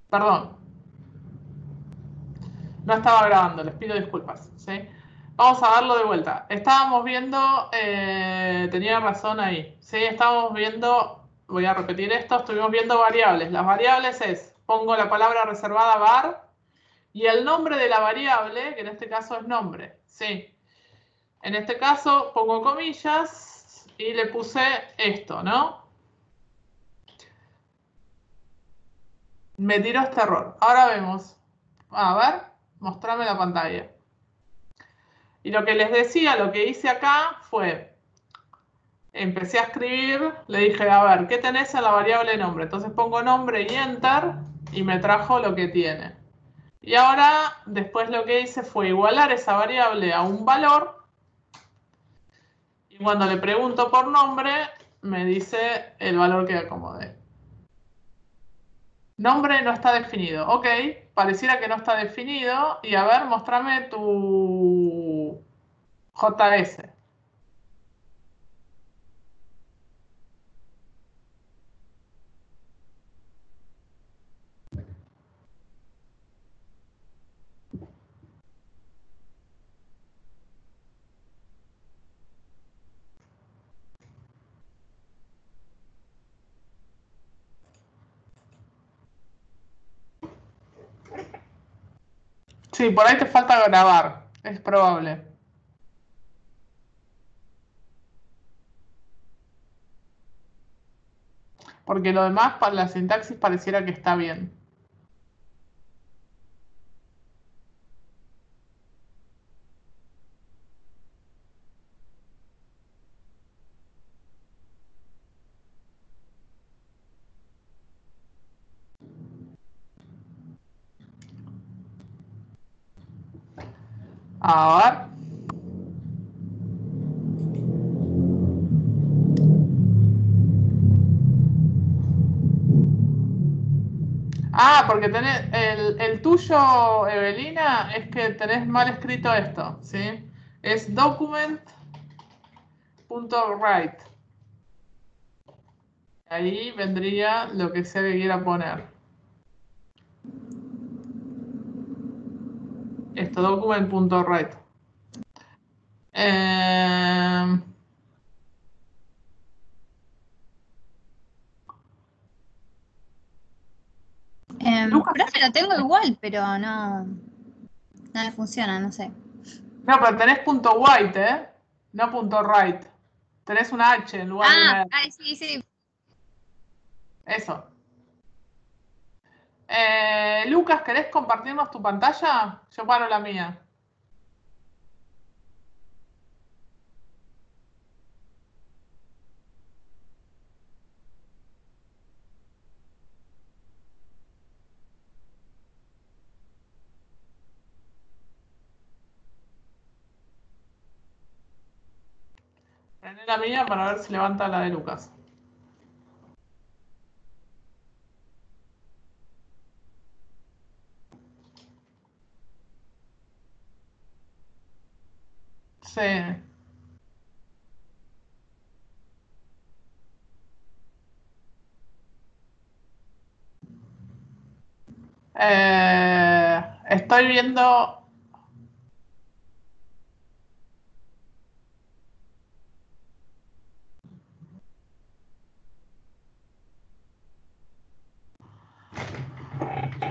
Perdón, no estaba grabando, les pido disculpas, ¿sí? Vamos a darlo de vuelta. Estábamos viendo, tenía razón ahí, ¿sí? Estábamos viendo, voy a repetir esto, estuvimos viendo variables. Las variables es, pongo la palabra reservada var y el nombre de la variable, que en este caso es nombre, ¿sí? En este caso pongo comillas y le puse esto, ¿no? Me tiró este error. Ahora vemos. A ver, mostrame la pantalla. Y lo que les decía, lo que hice acá fue, empecé a escribir, le dije, a ver, ¿qué tenés en la variable nombre? Entonces pongo nombre y enter y me trajo lo que tiene. Y ahora, después lo que hice fue igualar esa variable a un valor. Y cuando le pregunto por nombre, me dice el valor que acomodé. Nombre no está definido. Ok, pareciera que no está definido. Y a ver, mostrame tu JS. Sí, por ahí te falta grabar. Es probable. Porque lo demás, para la sintaxis, pareciera que está bien. A ver. Ah, porque tenés el tuyo, Evelina, es que tenés mal escrito esto, ¿sí? Es document.write. Ahí vendría lo que sea que quiera poner. Esto, document.write. Eh, Lucas, Profe, lo tengo igual, pero no me funciona, no sé. no, pero tenés punto white, ¿eh? No punto write. Tenés una H en lugar de una R. Ay, sí, sí. Eso. Lucas, ¿querés compartirnos tu pantalla? Yo paro la mía. Prendé la mía para ver si levanta la de Lucas. Sí. Estoy viendo.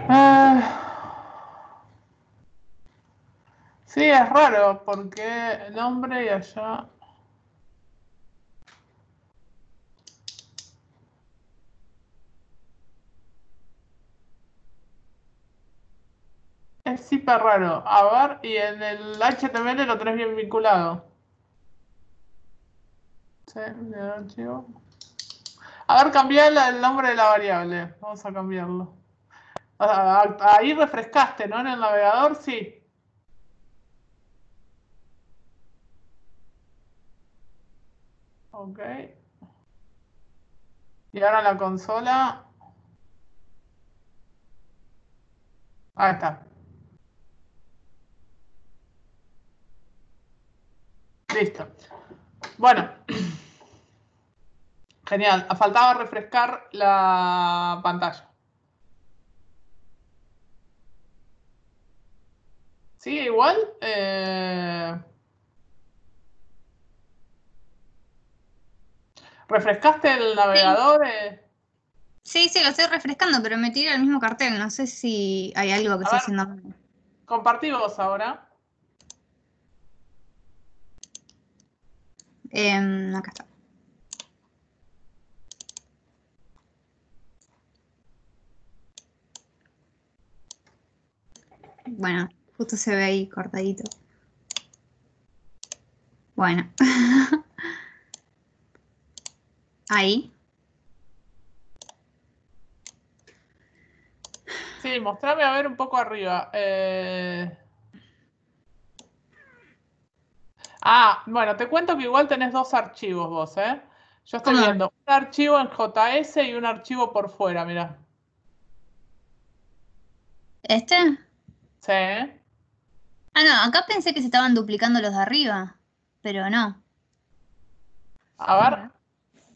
Eh, sí, es raro, porque nombre y allá. Es súper raro. A ver, y en el HTML lo tenés bien vinculado. Sí, el archivo. A ver, cambiá el nombre de la variable. Vamos a cambiarlo. Ahí refrescaste, ¿no? En el navegador, sí. Ok. Y ahora la consola. Ahí está. Listo. Bueno, genial. Faltaba refrescar la pantalla. ¿Sigue igual? ¿Refrescaste el Sí. navegador? Sí, sí, lo estoy refrescando, pero me tira el mismo cartel. No sé si hay algo que A estoy ver, haciendo mal. compartí vos ahora. Acá está. Bueno, justo se ve ahí cortadito. Bueno. Ahí. Sí, mostrame a ver un poco arriba. Bueno, te cuento que igual tenés dos archivos vos, ¿eh? Yo estoy ¿Cómo? viendo un archivo en JS y un archivo por fuera, mirá. ¿Este? Sí. Ah, no, acá pensé que se estaban duplicando los de arriba, pero no. A A ver, ver.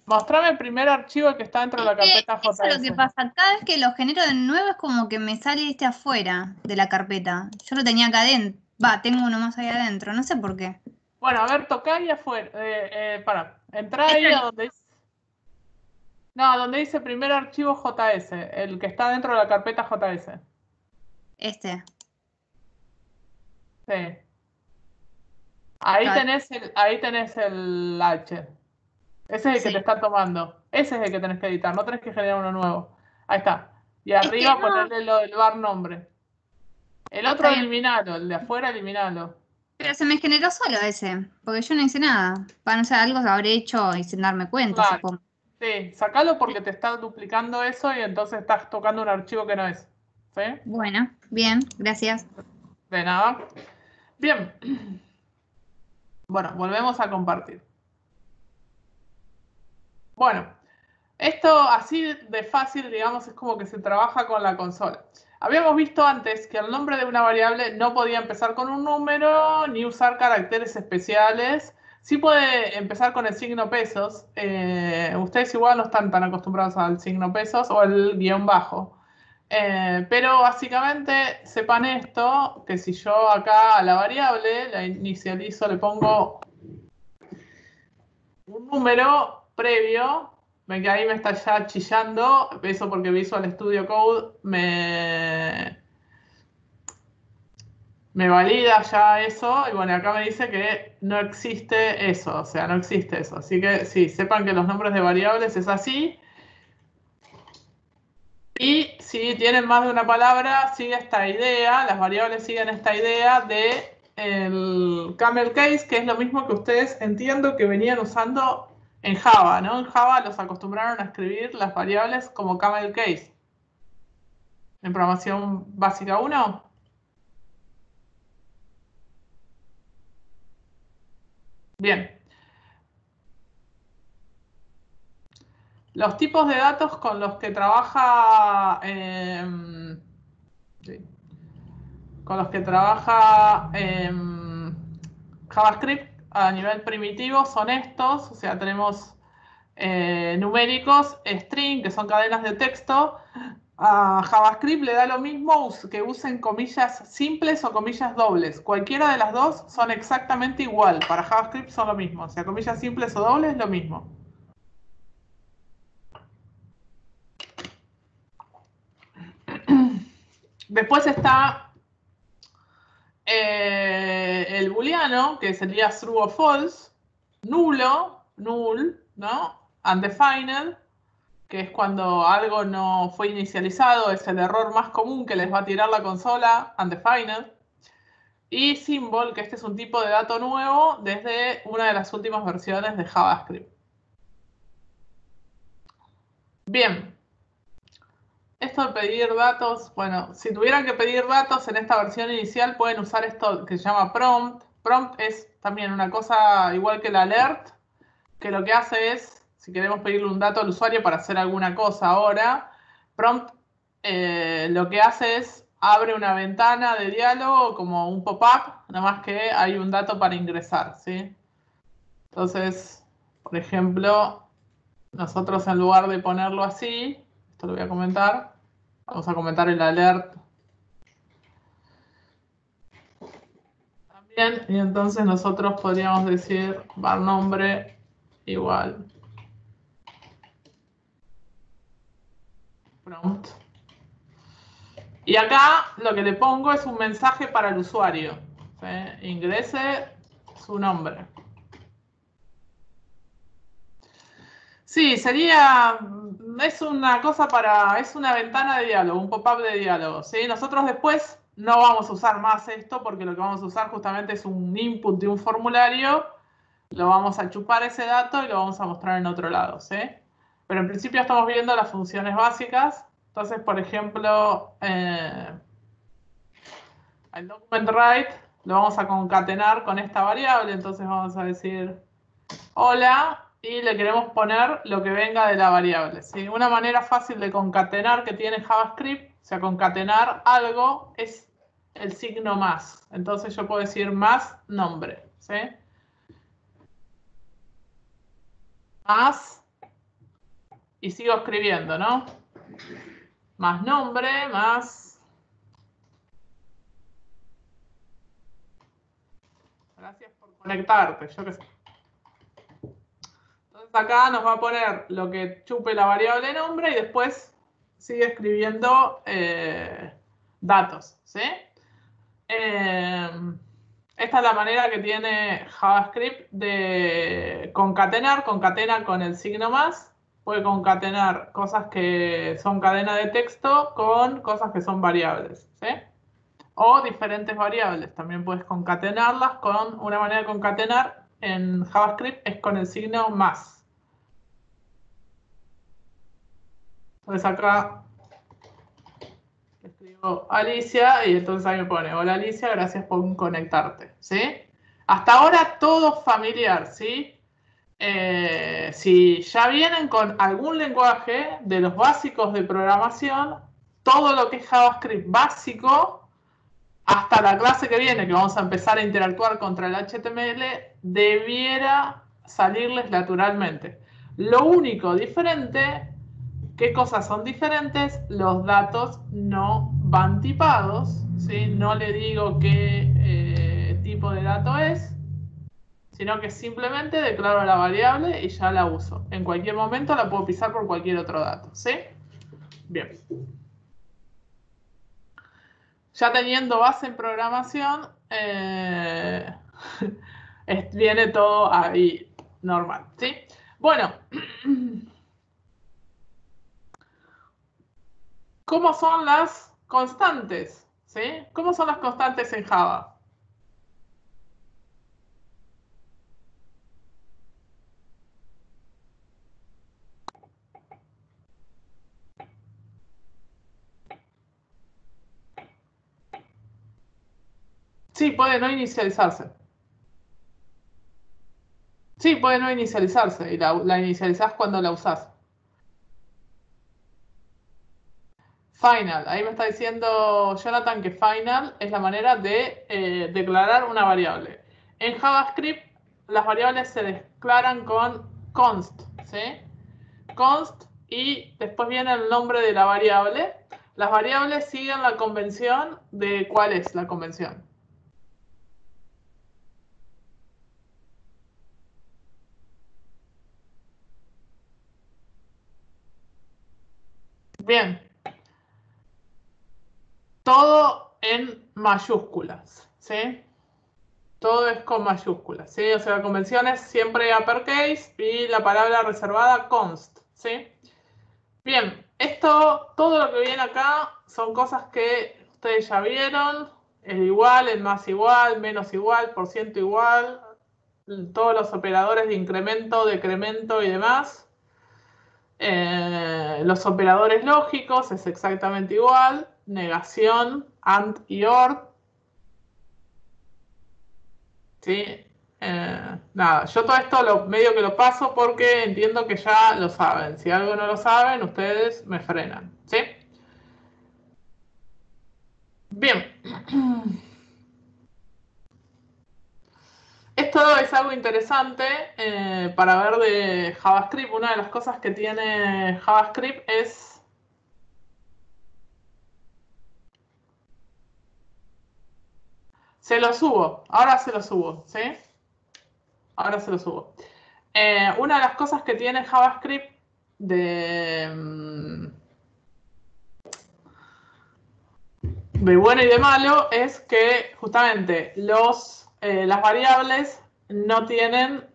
mostrame el primer archivo que está dentro de Es la que carpeta eso es lo que JS. pasa. Cada vez que lo genero de nuevo es como que me sale este afuera de la carpeta. Yo lo tenía acá adentro. Va, tengo uno más ahí adentro. No sé por qué. Bueno, a ver, tocá ahí afuera. Entrá Este ahí a es donde dice. No, donde dice primer archivo JS, el que está dentro de la carpeta JS. este. Sí. Ahí Claro, tenés el H. Ese es el que te sí. está tomando. Ese es el que tenés que editar, no tenés que generar uno nuevo. Ahí está. Y Es que arriba no. ponerle lo del bar nombre. El Está otro bien. eliminalo, el de afuera eliminalo. Pero se me generó solo ese. Porque yo no hice nada. Para no sé, algo habré hecho y sin darme cuenta, Claro. supongo. Sí, sacalo porque te está duplicando eso y entonces estás tocando un archivo que no es. ¿Sí? Bueno, bien, gracias. De nada. Bien. Bueno, volvemos a compartir. Bueno, esto así de fácil, digamos, es como que se trabaja con la consola. Habíamos visto antes que el nombre de una variable no podía empezar con un número ni usar caracteres especiales. Sí puede empezar con el signo pesos. Ustedes igual no están tan acostumbrados al signo pesos o el guión bajo. Pero básicamente sepan esto, que si yo acá a la variable la inicializo, le pongo un número previo, ven que ahí me está ya chillando, eso porque Visual Studio Code me valida ya eso, y bueno, acá me dice que no existe eso, o sea, no existe eso. Así que sí, sepan que los nombres de variables es así, y si tienen más de una palabra, sigue esta idea, las variables siguen esta idea de el camel case, que es lo mismo que ustedes entiendo que venían usando en Java, ¿no? En Java los acostumbraron a escribir las variables como camel case. En programación básica 1. Bien. Los tipos de datos con los que trabaja sí, con los que trabaja JavaScript a nivel primitivo son estos, o sea, tenemos numéricos, string, que son cadenas de texto. A JavaScript le da lo mismo que usen comillas simples o comillas dobles. Cualquiera de las dos son exactamente igual. Para JavaScript son lo mismo. O sea, comillas simples o dobles, lo mismo. Después está el booleano, que sería true o false, nulo, null, ¿no? Undefined, que es cuando algo no fue inicializado, es el error más común que les va a tirar la consola, undefined. Y symbol, que este es un tipo de dato nuevo desde una de las últimas versiones de JavaScript. Bien, esto de pedir datos, bueno, si tuvieran que pedir datos en esta versión inicial pueden usar esto que se llama prompt. Prompt es también una cosa igual que el alert, que lo que hace es, si queremos pedirle un dato al usuario para hacer alguna cosa ahora, prompt lo que hace es abre una ventana de diálogo como un pop-up, nada más que hay un dato para ingresar, ¿sí? Entonces, por ejemplo, nosotros en lugar de ponerlo así, esto lo voy a comentar, vamos a comentar el alert. Bien, y entonces nosotros podríamos decir var nombre igual prompt. Y acá lo que le pongo es un mensaje para el usuario. ¿Sí? Ingrese su nombre. Sí, sería, es una cosa es una ventana de diálogo, un pop-up de diálogo, ¿sí? Nosotros después no vamos a usar más esto porque lo que vamos a usar justamente es un input de un formulario, lo vamos a chupar ese dato y lo vamos a mostrar en otro lado, ¿sí? Pero en principio estamos viendo las funciones básicas. Entonces, por ejemplo, el document write lo vamos a concatenar con esta variable, entonces vamos a decir hola, y le queremos poner lo que venga de la variable, ¿sí? Una manera fácil de concatenar que tiene JavaScript, o sea, concatenar algo, es el signo más. Entonces yo puedo decir más nombre, ¿sí? Más, y sigo escribiendo, ¿no? Más nombre, más... Gracias por conectarte, yo qué sé. Entonces acá nos va a poner lo que chupe la variable nombre y después sigue escribiendo datos, ¿sí? Esta es la manera que tiene JavaScript de concatenar, concatena con el signo más, puede concatenar cosas que son cadena de texto con cosas que son variables, ¿sí? O diferentes variables, también puedes concatenarlas con una manera de concatenar en JavaScript es con el signo más. Entonces acá escribo Alicia y entonces ahí me pone, hola Alicia, gracias por conectarte, ¿sí? Hasta ahora todo familiar, ¿sí? Si ya vienen con algún lenguaje de los básicos de programación, todo lo que es JavaScript básico, hasta la clase que viene, que vamos a empezar a interactuar contra el HTML, debiera salirles naturalmente. Lo único diferente, ¿qué cosas son diferentes? Los datos no van tipados, ¿sí? No le digo qué tipo de dato es, sino que simplemente declaro la variable y ya la uso. En cualquier momento la puedo pisar por cualquier otro dato, ¿sí? Bien. Ya teniendo base en programación, viene todo ahí normal, ¿sí? Bueno, ¿cómo son las constantes? ¿Sí? ¿Cómo son las constantes en Java? Sí, puede no inicializarse. Sí, puede no inicializarse y la inicializás cuando la usás. Final, ahí me está diciendo Jonathan que final es la manera de declarar una variable. En JavaScript las variables se declaran con const, ¿sí? Const y después viene el nombre de la variable. Las variables siguen la convención de ¿cuál es la convención? Bien, todo en mayúsculas, ¿sí? Todo es con mayúsculas, ¿sí? O sea, la convención es siempre uppercase y la palabra reservada const, ¿sí? Bien, todo lo que viene acá son cosas que ustedes ya vieron. El igual, el más igual, menos igual, por ciento igual, todos los operadores de incremento, decremento y demás. Los operadores lógicos es exactamente igual. Negación, AND y OR. ¿Sí? Nada, yo todo esto medio que lo paso porque entiendo que ya lo saben. Si algo no lo saben, ustedes me frenan. ¿Sí? Bien. Esto es algo interesante para ver de JavaScript. Una de las cosas que tiene JavaScript es Se lo subo, ahora se lo subo, ¿sí? Ahora se lo subo. Una de las cosas que tiene JavaScript de bueno y de malo es que justamente las variables no tienen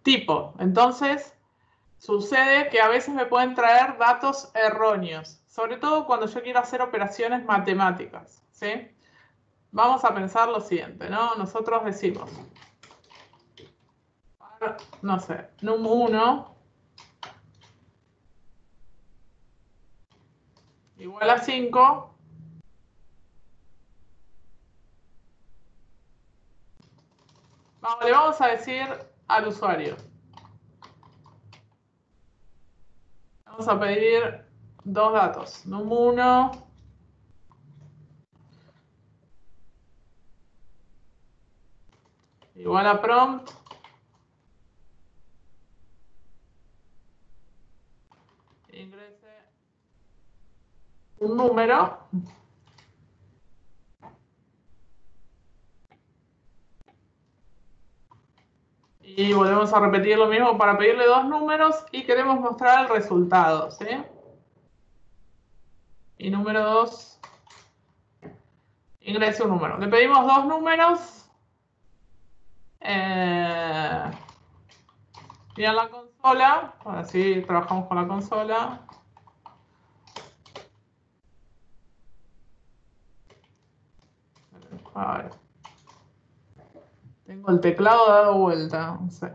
tipo. Entonces, sucede que a veces me pueden traer datos erróneos, sobre todo cuando yo quiero hacer operaciones matemáticas, ¿sí? Vamos a pensar lo siguiente, ¿no? Nosotros decimos, no sé, num1 igual a 5. Le vamos a decir al usuario. Vamos a pedir dos datos, num1 igual a prompt ingrese un número y volvemos a repetir lo mismo para pedirle dos números y queremos mostrar el resultado, ¿sí? Y número 2 ingrese un número. Le pedimos dos números y en la consola, así trabajamos con la consola. A ver. Tengo el teclado dado vuelta, no sé.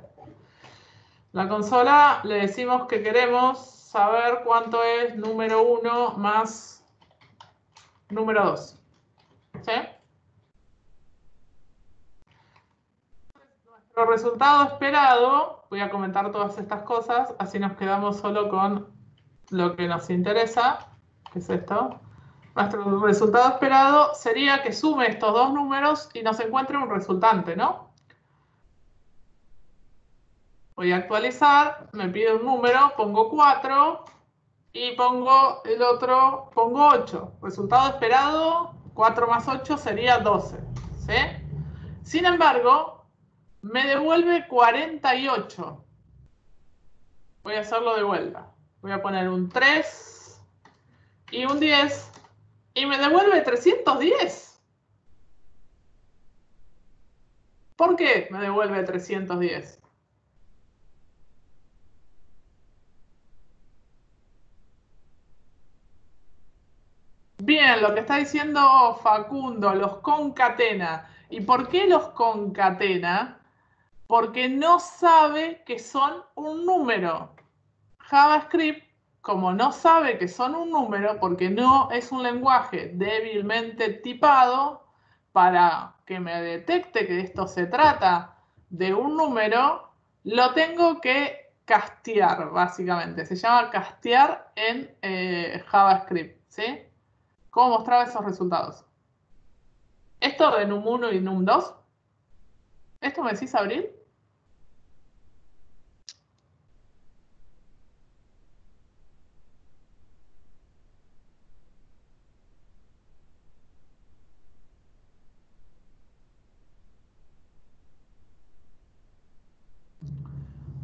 La consola le decimos que queremos saber cuánto es número 1 más número 2. ¿Sí? Nuestro resultado esperado, voy a comentar todas estas cosas, así nos quedamos solo con lo que nos interesa, que es esto. Nuestro resultado esperado sería que sume estos dos números y nos encuentre un resultante, ¿no? Voy a actualizar, me pide un número, pongo 4 y pongo el otro, pongo 8. Resultado esperado, 4 más 8 sería 12. ¿Sí? Sin embargo, me devuelve 48. Voy a hacerlo de vuelta. Voy a poner un 3 y un 10 y me devuelve 310. ¿Por qué me devuelve 310? Bien, lo que está diciendo Facundo, los concatena. ¿Y por qué los concatena? Porque no sabe que son un número. JavaScript, como no sabe que son un número, porque no es un lenguaje débilmente tipado, para que me detecte que esto se trata de un número, lo tengo que castear, básicamente. Se llama castear en JavaScript, ¿sí? ¿Cómo mostrar esos resultados? Esto de num1 y num2, ¿esto me decís, Abril?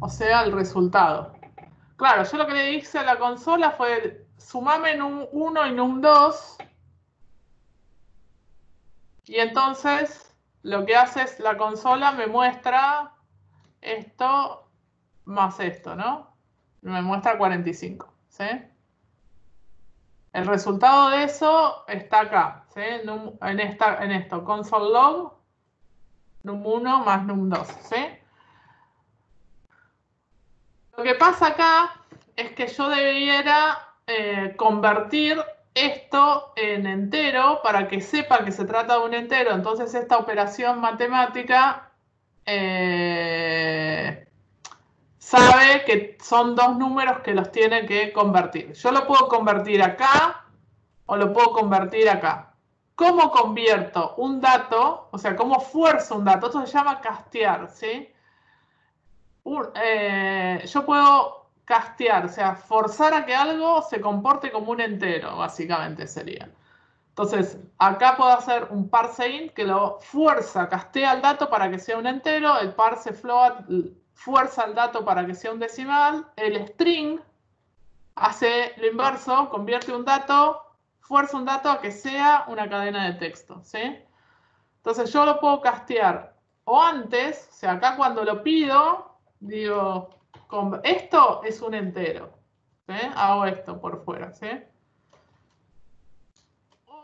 O sea, el resultado. Claro, yo lo que le hice a la consola fue sumame num1 y num2. Y entonces lo que hace es la consola me muestra esto más esto, ¿no? Me muestra 45, ¿sí? El resultado de eso está acá, ¿sí? En esto, console log, num1 más num2, ¿sí? Lo que pasa acá es que yo debiera convertir esto en entero para que sepa que se trata de un entero. Entonces esta operación matemática sabe que son dos números que los tiene que convertir. Yo lo puedo convertir acá o lo puedo convertir acá. ¿Cómo convierto un dato? O sea, ¿cómo fuerzo un dato? Esto se llama castear, ¿sí? Yo puedo castear, o sea, forzar a que algo se comporte como un entero, básicamente sería. Entonces, acá puedo hacer un parseInt que lo fuerza, castea el dato para que sea un entero, el parsefloat fuerza el dato para que sea un decimal, el string hace lo inverso, convierte un dato, fuerza un dato a que sea una cadena de texto, ¿sí? Entonces yo lo puedo castear o antes, o sea, acá cuando lo pido, digo, esto es un entero, ¿sí? Hago esto por fuera, ¿sí?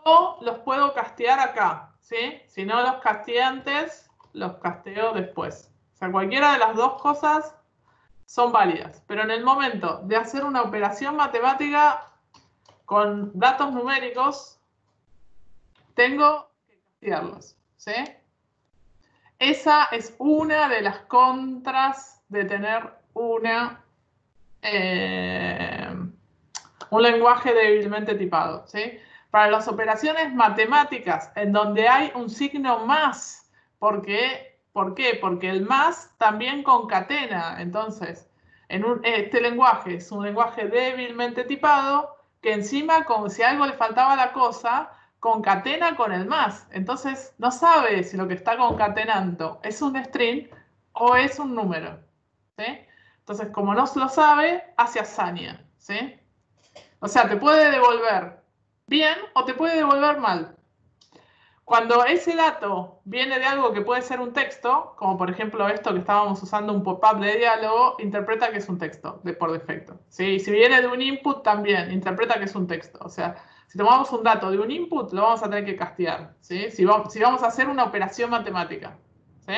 O los puedo castear acá, ¿sí? Si no los casteé antes, los casteo después. O sea, cualquiera de las dos cosas son válidas. Pero en el momento de hacer una operación matemática con datos numéricos, tengo que castearlos, ¿sí? Esa es una de las contras de tener un lenguaje débilmente tipado, ¿sí? Para las operaciones matemáticas en donde hay un signo más, ¿por qué? Porque el más también concatena. Entonces, este lenguaje es un lenguaje débilmente tipado que encima, como si algo le faltaba a la cosa, concatena con el más. Entonces, no sabe si lo que está concatenando es un string o es un número, ¿sí? Entonces, como no lo sabe, hace hazaña, ¿sí? O sea, te puede devolver bien o te puede devolver mal. Cuando ese dato viene de algo que puede ser un texto, como por ejemplo esto que estábamos usando, un pop-up de diálogo, interpreta que es un texto por defecto, ¿sí? Si viene de un input, también interpreta que es un texto. O sea, si tomamos un dato de un input, lo vamos a tener que castear, ¿sí? Si vamos a hacer una operación matemática, ¿sí?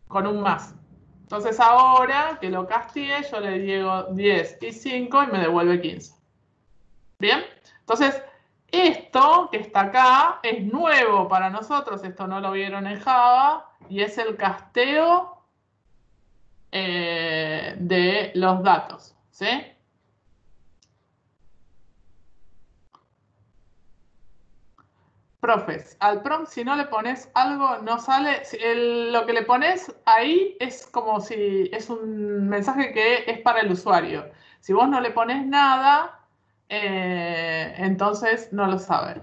Con un más. Entonces ahora que lo casteé, yo le digo 10 y 5 y me devuelve 15. ¿Bien? Entonces, esto que está acá es nuevo para nosotros, esto no lo vieron en Java, y es el casteo de los datos, ¿sí? Profes, al prompt si no le pones algo no sale, lo que le pones ahí es como si es un mensaje que es para el usuario. Si vos no le pones nada, entonces no lo sabe.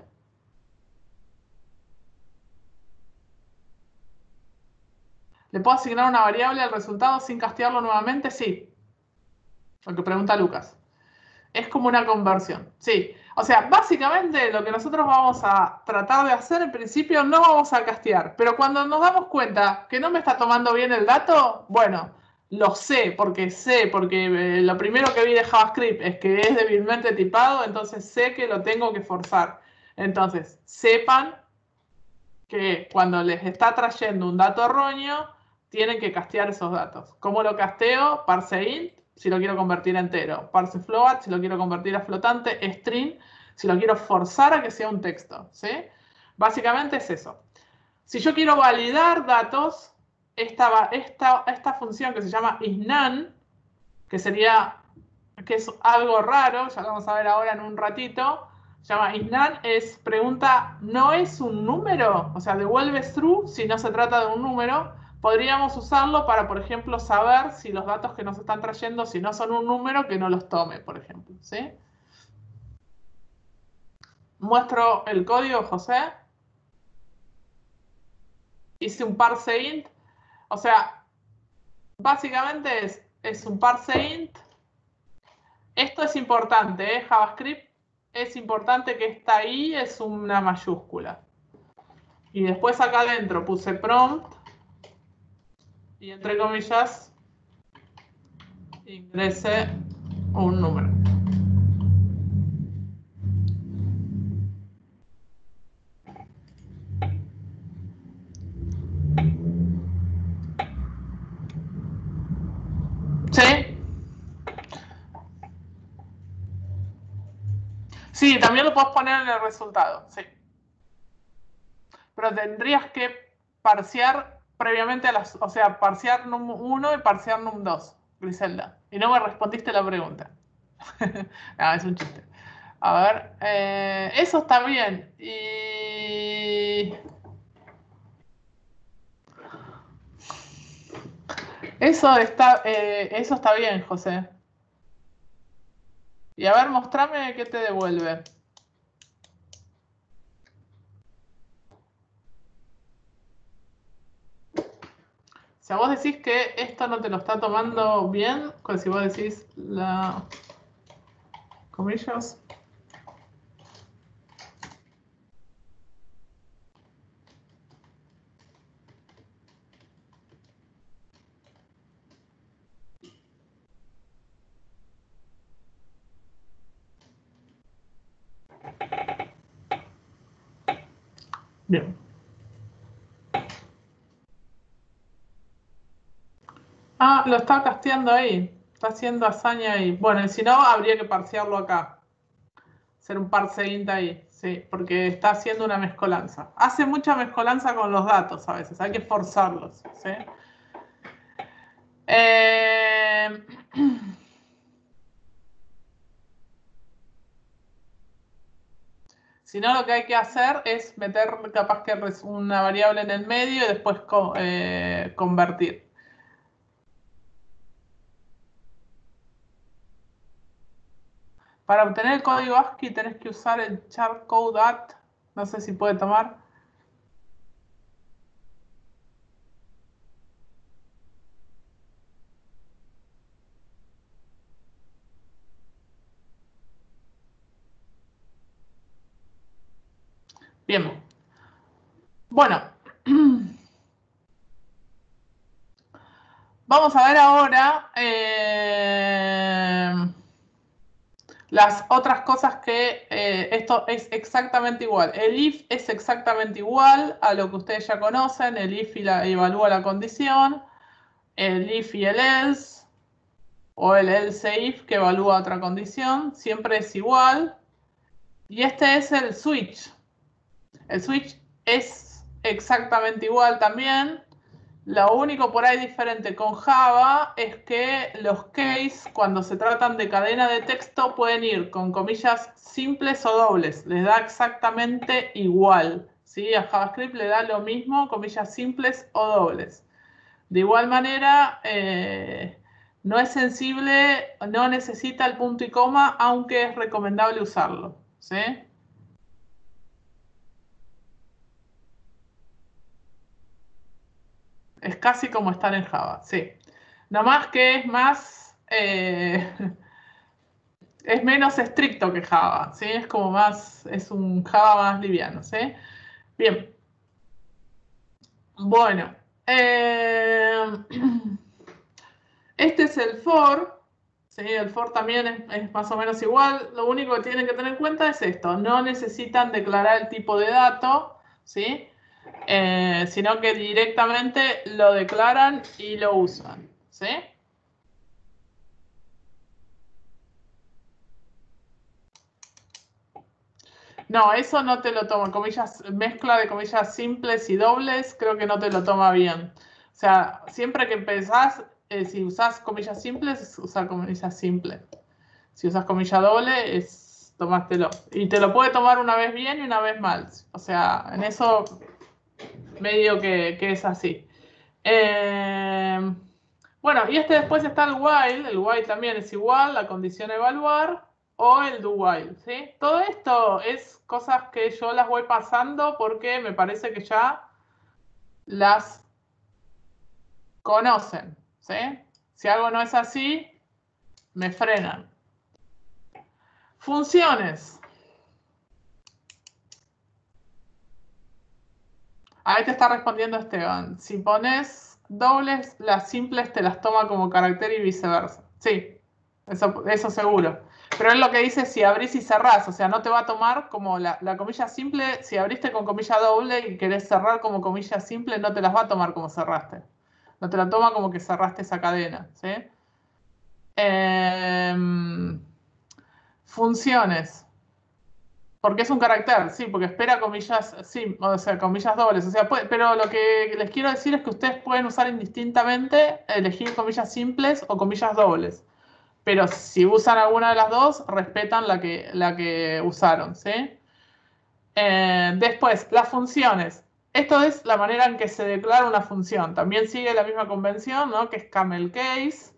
¿Le puedo asignar una variable al resultado sin castearlo nuevamente? Sí. Lo que pregunta Lucas. Es como una conversión. Sí. O sea, básicamente lo que nosotros vamos a tratar de hacer en principio no vamos a castear. Pero cuando nos damos cuenta que no me está tomando bien el dato, bueno, lo sé, porque lo primero que vi de JavaScript es que es débilmente tipado, entonces sé que lo tengo que forzar. Entonces, sepan que cuando les está trayendo un dato erróneo, tienen que castear esos datos. ¿Cómo lo casteo? ParseInt, si lo quiero convertir a entero. Parsefloat, si lo quiero convertir a flotante. String, si lo quiero forzar a que sea un texto, ¿sí? Básicamente es eso. Si yo quiero validar datos, esta función que se llama isNaN, que es algo raro, ya lo vamos a ver ahora en un ratito, se llama isNaN, es pregunta, ¿no es un número? O sea, devuelve true si no se trata de un número. Podríamos usarlo para, por ejemplo, saber si los datos que nos están trayendo, si no son un número, que no los tome, por ejemplo, ¿sí? Muestro el código, José. Hice un parseInt. O sea, básicamente es un parseInt. Esto es importante, ¿eh? JavaScript es importante que esta I es una mayúscula. Y después acá adentro puse prompt y entre comillas ingrese un número. ¿Sí? Sí, también lo puedes poner en el resultado, sí. Pero tendrías que parsear previamente o sea, parsear num1 y parsear num2, Griselda. Y no me respondiste la pregunta. No, es un chiste. A ver, eso está bien. Y eso está bien, José. Y a ver, mostrame qué te devuelve. Si a vos decís que esto no te lo está tomando bien, pues si vos decís la comillas. Bien. Ah, lo está casteando ahí. Está haciendo hazaña ahí. Bueno, y si no, habría que parsearlo acá. Hacer un parseint ahí. Sí, porque está haciendo una mezcolanza. Hace mucha mezcolanza con los datos a veces. Hay que forzarlos. ¿Sí? Si no, lo que hay que hacer es meter capaz que una variable en el medio y después convertir. Para obtener el código ASCII tenés que usar el chartcode@. No sé si puede tomar. Bien. Bueno. Vamos a ver ahora las otras cosas que esto es exactamente igual. El if es exactamente igual a lo que ustedes ya conocen. El if evalúa la condición. El if y el else. O el else if que evalúa otra condición. Siempre es igual. Y este es el switch. El switch es exactamente igual también. Lo único por ahí diferente con Java es que los case, cuando se tratan de cadena de texto, pueden ir con comillas simples o dobles. Les da exactamente igual. ¿Sí? A JavaScript le da lo mismo, comillas simples o dobles. De igual manera, no es sensible, no necesita el punto y coma, aunque es recomendable usarlo. ¿Sí? Es casi como estar en Java, sí. No más que es más, es menos estricto que Java, ¿sí? Es como más, es un Java más liviano, ¿sí? Bien. Bueno. Este es el for, ¿sí? El for también es más o menos igual. Lo único que tienen que tener en cuenta es esto. No necesitan declarar el tipo de dato, ¿sí? Sino que directamente lo declaran y lo usan, ¿sí? No, eso no te lo toma. Comillas, mezcla de comillas simples y dobles, creo que no te lo toma bien. O sea, siempre que empezás, si usás comillas simples, usa comillas simples. Si usas comilla doble, tomártelo. Y te lo puede tomar una vez bien y una vez mal. O sea, en eso medio que es así. Bueno, y este después está el while. El while también es igual, la condición evaluar o el do while, ¿sí? Todo esto es cosas que yo las voy pasando porque me parece que ya las conocen, ¿sí? Si algo no es así, me frenan. Funciones. Ahí te está respondiendo Esteban. Si pones dobles, las simples te las toma como carácter y viceversa. Sí, eso seguro. Pero es lo que dice si abrís y cerrás. O sea, no te va a tomar como la comilla simple. Si abriste con comilla doble y querés cerrar como comilla simple, no te las va a tomar como cerraste. No te la toma como que cerraste esa cadena. ¿Sí? Funciones. Porque es un carácter, sí, porque espera comillas, sí, o sea, comillas dobles. O sea, pero lo que les quiero decir es que ustedes pueden usar indistintamente, elegir comillas simples o comillas dobles. Pero si usan alguna de las dos, respetan la que usaron, ¿sí? Después, las funciones. Esto es la manera en que se declara una función. También sigue la misma convención, ¿no? Que es camel case.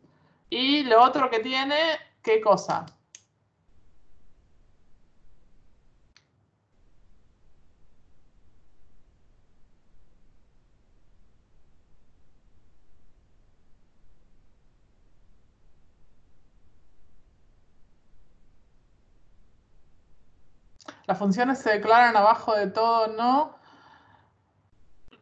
Y lo otro que tiene, ¿qué cosa? Las funciones se declaran abajo de todo, ¿no?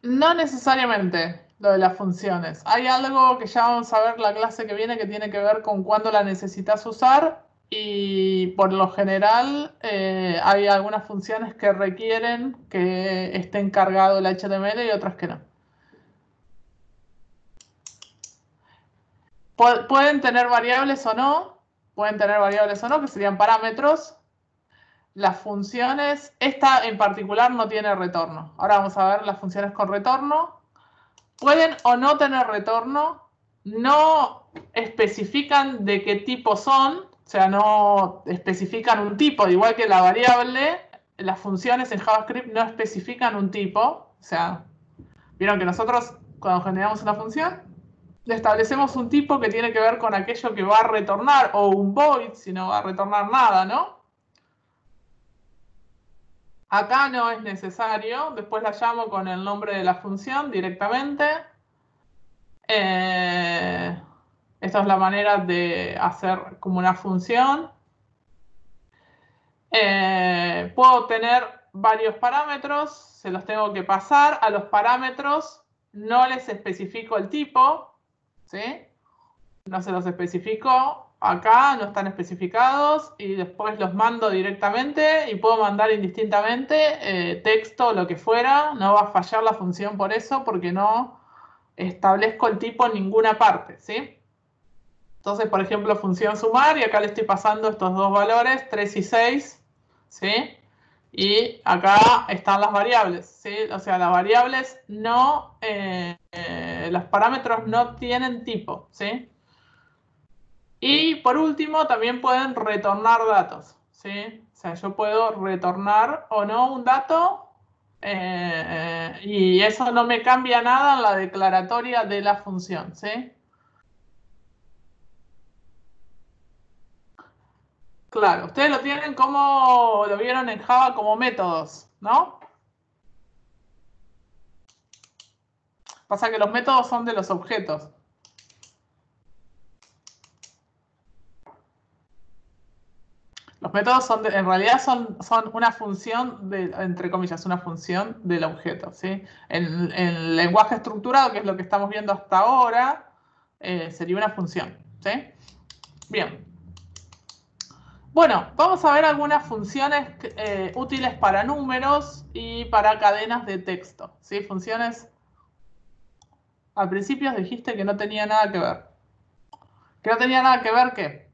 No necesariamente lo de las funciones. Hay algo que ya vamos a ver la clase que viene que tiene que ver con cuándo la necesitas usar y por lo general hay algunas funciones que requieren que esté encargado el HTML y otras que no. Pueden tener variables o no, que serían parámetros. Las funciones, esta en particular no tiene retorno. Ahora vamos a ver las funciones con retorno. Pueden o no tener retorno, no especifican de qué tipo son, o sea, no especifican un tipo, igual que la variable, las funciones en JavaScript no especifican un tipo, o sea, vieron que nosotros cuando generamos una función, le establecemos un tipo que tiene que ver con aquello que va a retornar, o un void si no va a retornar nada, ¿no? Acá no es necesario, después la llamo con el nombre de la función directamente. Esta es la manera de hacer como una función. Puedo tener varios parámetros, se los tengo que pasar. A los parámetros no les especifico el tipo, ¿sí? No se los especifico acá, no están especificados y después los mando directamente y puedo mandar indistintamente texto o lo que fuera. No va a fallar la función por eso, porque no establezco el tipo en ninguna parte, ¿sí? Entonces, por ejemplo, función sumar y acá le estoy pasando estos dos valores, 3 y 6, ¿sí? Y acá están las variables, ¿sí? O sea, las variables no, los parámetros no tienen tipo, ¿sí? Y por último, también pueden retornar datos, ¿sí? O sea, yo puedo retornar o no un dato y eso no me cambia nada en la declaratoria de la función, ¿sí? Claro, ustedes lo tienen como, lo vieron en Java como métodos, ¿no? Pasa que los métodos son de los objetos. Los métodos son en realidad son una función, entre comillas, una función del objeto, ¿sí? En el lenguaje estructurado, que es lo que estamos viendo hasta ahora, sería una función, ¿sí? Bien. Bueno, vamos a ver algunas funciones útiles para números y para cadenas de texto, ¿sí? Funciones, al principio dijiste que no tenía nada que ver. ¿Que no tenía nada que ver qué?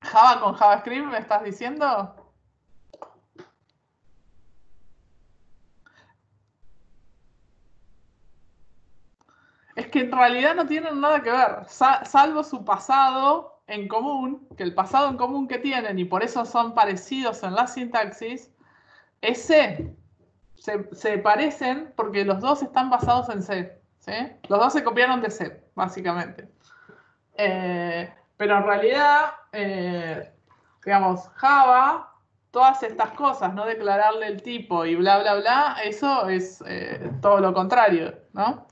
¿Java con JavaScript me estás diciendo? Es que en realidad no tienen nada que ver, salvo su pasado en común, que el pasado en común que tienen, y por eso son parecidos en la sintaxis, es C. Se parecen porque los dos están basados en C, ¿sí? Los dos se copiaron de C, básicamente. Pero en realidad, digamos, Java, todas estas cosas, no declararle el tipo y bla, bla, bla, eso es todo lo contrario, ¿no?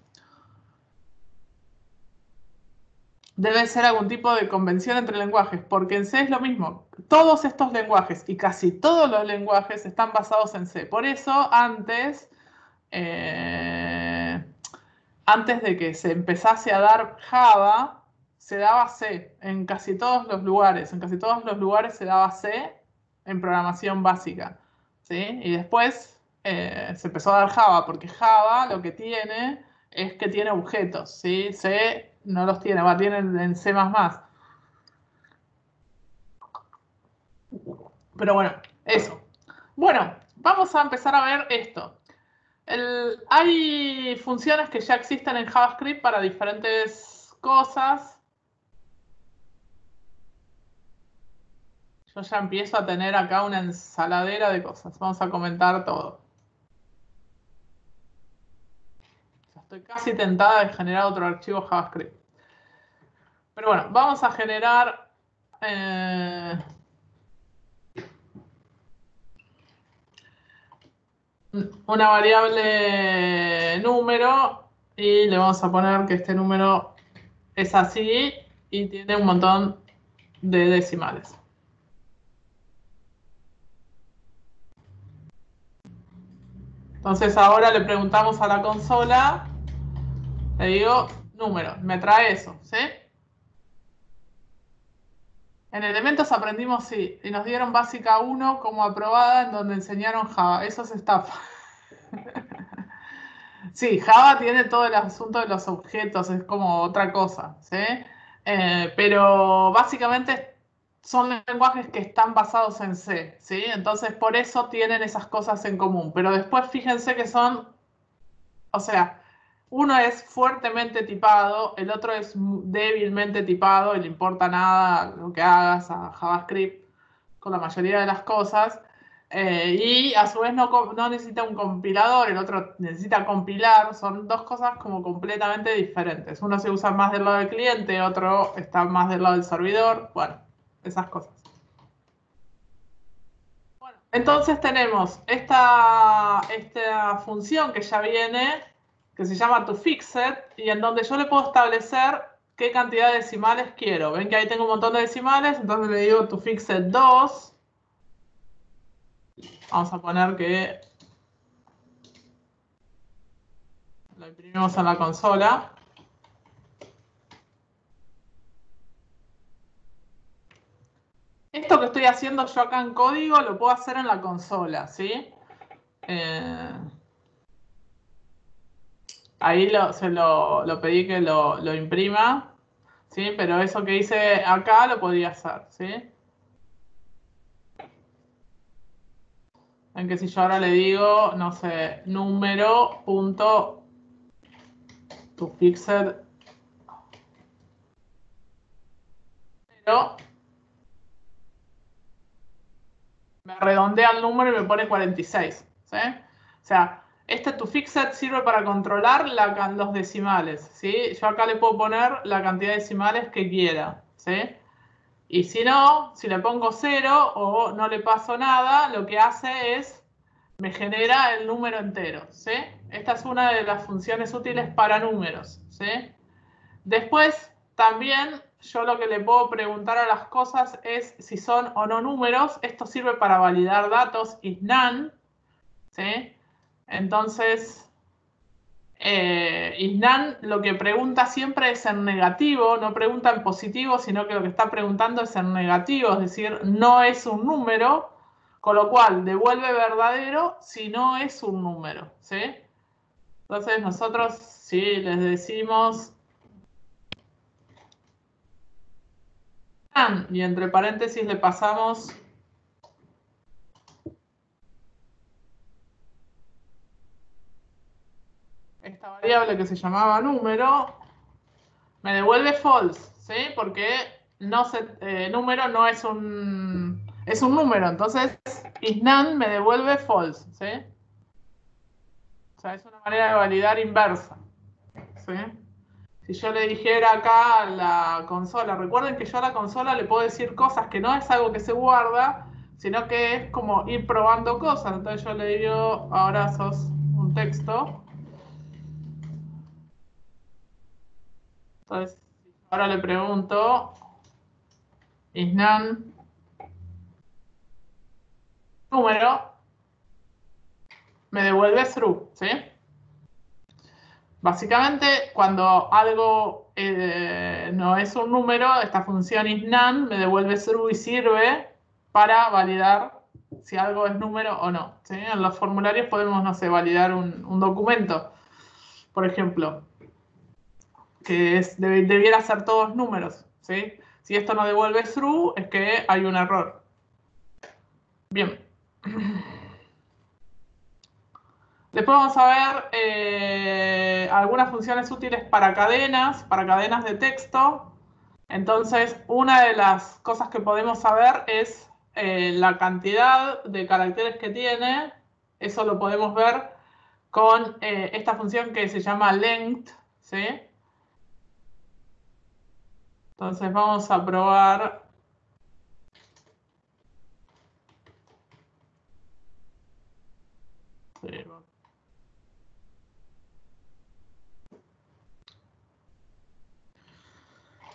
Debe ser algún tipo de convención entre lenguajes, porque en C es lo mismo. Todos estos lenguajes y casi todos los lenguajes están basados en C. Por eso, antes de que se empezase a dar Java, se daba C en casi todos los lugares. En casi todos los lugares se daba C en programación básica, ¿sí? Y después se empezó a dar Java, porque Java lo que tiene es que tiene objetos, ¿sí? C no los tiene, tienen en C++. Pero bueno, eso. Bueno, vamos a empezar a ver esto. Hay funciones que ya existen en JavaScript para diferentes cosas. Yo ya empiezo a tener acá una ensaladera de cosas. Vamos a comentar todo. Ya estoy casi tentada de generar otro archivo JavaScript. Pero bueno, vamos a generar una variable número y le vamos a poner que este número es así y tiene un montón de decimales. Entonces ahora le preguntamos a la consola, le digo número, me trae eso, ¿sí? En Elementos aprendimos sí, y nos dieron básica 1 como aprobada en donde enseñaron Java. Eso es estafa. Sí, Java tiene todo el asunto de los objetos, es como otra cosa, ¿sí? Pero básicamente son lenguajes que están basados en C, ¿sí? Entonces por eso tienen esas cosas en común. Pero después fíjense que son, o sea, uno es fuertemente tipado, el otro es débilmente tipado y le importa nada lo que hagas a JavaScript con la mayoría de las cosas. Y a su vez no necesita un compilador, el otro necesita compilar. Son dos cosas como completamente diferentes. Uno se usa más del lado del cliente, otro está más del lado del servidor. Bueno, esas cosas. Bueno, entonces tenemos esta función que ya viene, que se llama toFixit, y en donde yo le puedo establecer qué cantidad de decimales quiero. Ven que ahí tengo un montón de decimales, entonces le digo toFixit 2. Vamos a poner que lo imprimimos en la consola. Esto que estoy haciendo yo acá en código lo puedo hacer en la consola, ¿sí? Ahí se lo pedí que lo imprima, ¿sí? Pero eso que hice acá lo podía hacer, ¿sí? En que si yo ahora le digo, no sé, número punto toFixit, pero me redondea el número y me pone 46, ¿sí? O sea, este toFixit sirve para controlar los decimales, ¿sí? Yo acá le puedo poner la cantidad de decimales que quiera, ¿sí? Y si no, si le pongo 0 o no le paso nada, lo que hace es, me genera el número entero, ¿sí? Esta es una de las funciones útiles para números, ¿sí? Después, también, yo lo que le puedo preguntar a las cosas es si son o no números. Esto sirve para validar datos, isNaN, ¿sí? Entonces, isNaN lo que pregunta siempre es en negativo, no pregunta en positivo, sino que lo que está preguntando es en negativo, es decir, no es un número, con lo cual devuelve verdadero si no es un número, ¿sí? Entonces nosotros, si les decimos y entre paréntesis le pasamos esta variable que se llamaba número, me devuelve false, ¿sí? Porque número no es es un número, entonces isNaN me devuelve false, ¿sí? O sea, es una manera de validar inversa, ¿sí? Si yo le dijera acá a la consola, recuerden que yo a la consola le puedo decir cosas que no es algo que se guarda, sino que es como ir probando cosas. Entonces yo le digo, ahora sos un texto. Entonces, ahora le pregunto, isNaN número, me devuelve true, ¿sí? Básicamente, cuando algo no es un número, esta función isNaN me devuelve true y sirve para validar si algo es número o no, ¿sí? En los formularios podemos, no sé, validar un documento, por ejemplo, que debiera ser todos números, ¿sí? Si esto no devuelve true, es que hay un error. Bien. Después vamos a ver algunas funciones útiles para cadenas de texto. Entonces, una de las cosas que podemos saber es la cantidad de caracteres que tiene. Eso lo podemos ver con esta función que se llama length, ¿sí? Entonces vamos a probar.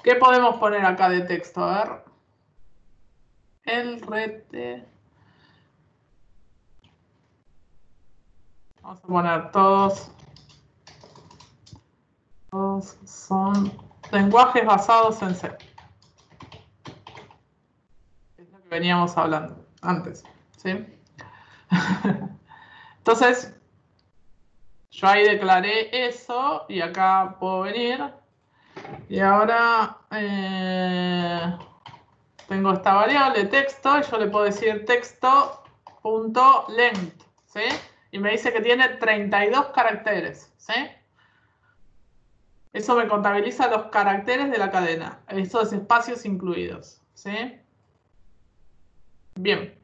¿Qué podemos poner acá de texto? A ver. El rete. Vamos a poner todos son lenguajes basados en C. Es lo que veníamos hablando antes, ¿sí? Entonces, yo ahí declaré eso y acá puedo venir. Y ahora tengo esta variable texto y yo le puedo decir texto.length, ¿sí? Y me dice que tiene 32 caracteres, ¿sí? Eso me contabiliza los caracteres de la cadena, estos espacios incluidos, ¿sí? Bien.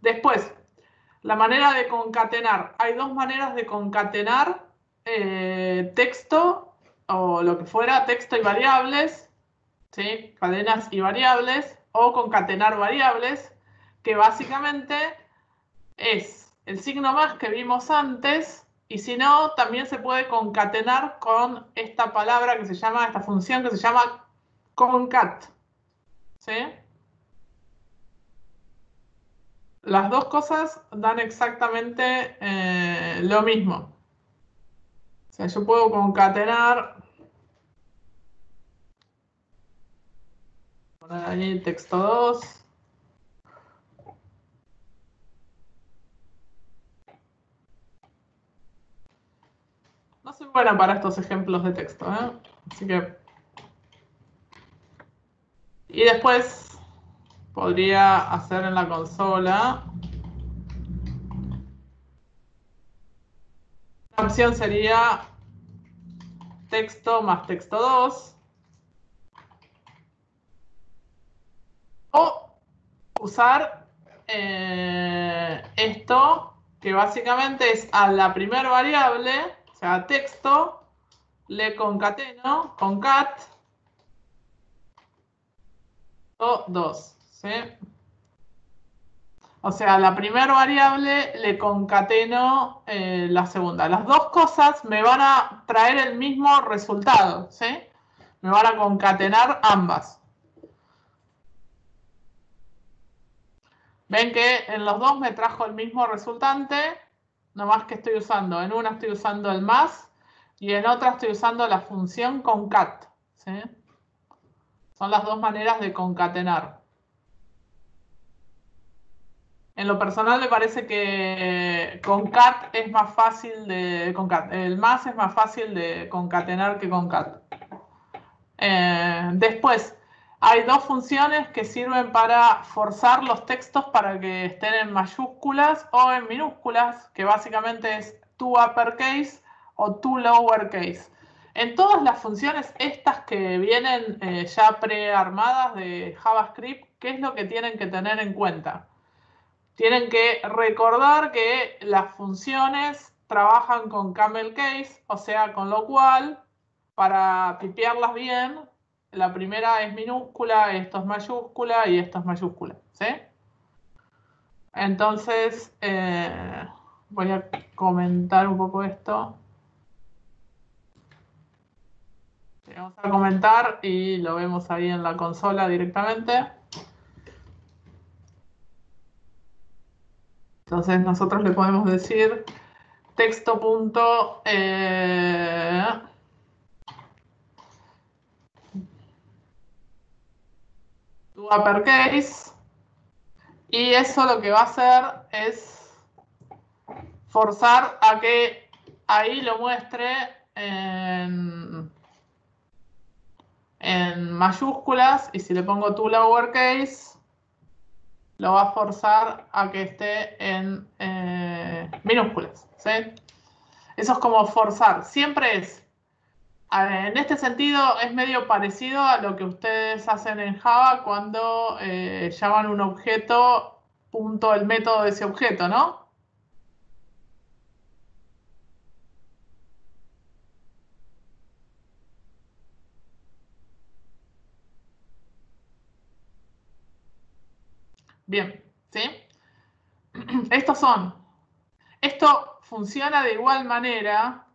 Después, la manera de concatenar. Hay dos maneras de concatenar texto o lo que fuera, texto y variables, ¿sí? Cadenas y variables, o concatenar variables, que básicamente es el signo más que vimos antes, y si no, también se puede concatenar con esta palabra que se llama, esta función que se llama concat, ¿sí? Las dos cosas dan exactamente lo mismo. O sea, yo puedo concatenar, poner ahí texto 2. No soy buena para estos ejemplos de texto, ¿eh? Así que... Y después podría hacer en la consola. La opción sería texto más texto 2. O usar esto, que básicamente es a la primera variable, o sea, texto, le concateno, concat, o 2, ¿sí? O sea, a la primera variable le concateno la segunda. Las dos cosas me van a traer el mismo resultado, ¿sí? Me van a concatenar ambas. Ven que en los dos me trajo el mismo resultante, nomás que estoy usando, en una estoy usando el más y en otra estoy usando la función concat, ¿sí? Son las dos maneras de concatenar. En lo personal me parece que concat es más fácil de concat. El más es más fácil de concatenar que concat. Después, hay dos funciones que sirven para forzar los textos para que estén en mayúsculas o en minúsculas, que básicamente es toUpperCase o toLowerCase. En todas las funciones estas que vienen ya prearmadas de JavaScript, ¿qué es lo que tienen que tener en cuenta? Tienen que recordar que las funciones trabajan con camel case, o sea, con lo cual, para tipearlas bien, la primera es minúscula, esto es mayúscula y esto es mayúscula, ¿sí? Entonces, voy a comentar un poco esto. Vamos a comentar y lo vemos ahí en la consola directamente. Entonces nosotros le podemos decir texto punto toUpperCase, y eso lo que va a hacer es forzar a que ahí lo muestre en mayúsculas, y si le pongo toLowerCase lo va a forzar a que esté en minúsculas, ¿sí? Eso es como forzar, siempre es. En este sentido es medio parecido a lo que ustedes hacen en Java cuando llaman un objeto punto el método de ese objeto, ¿no? Bien, ¿sí? Esto funciona de igual manera,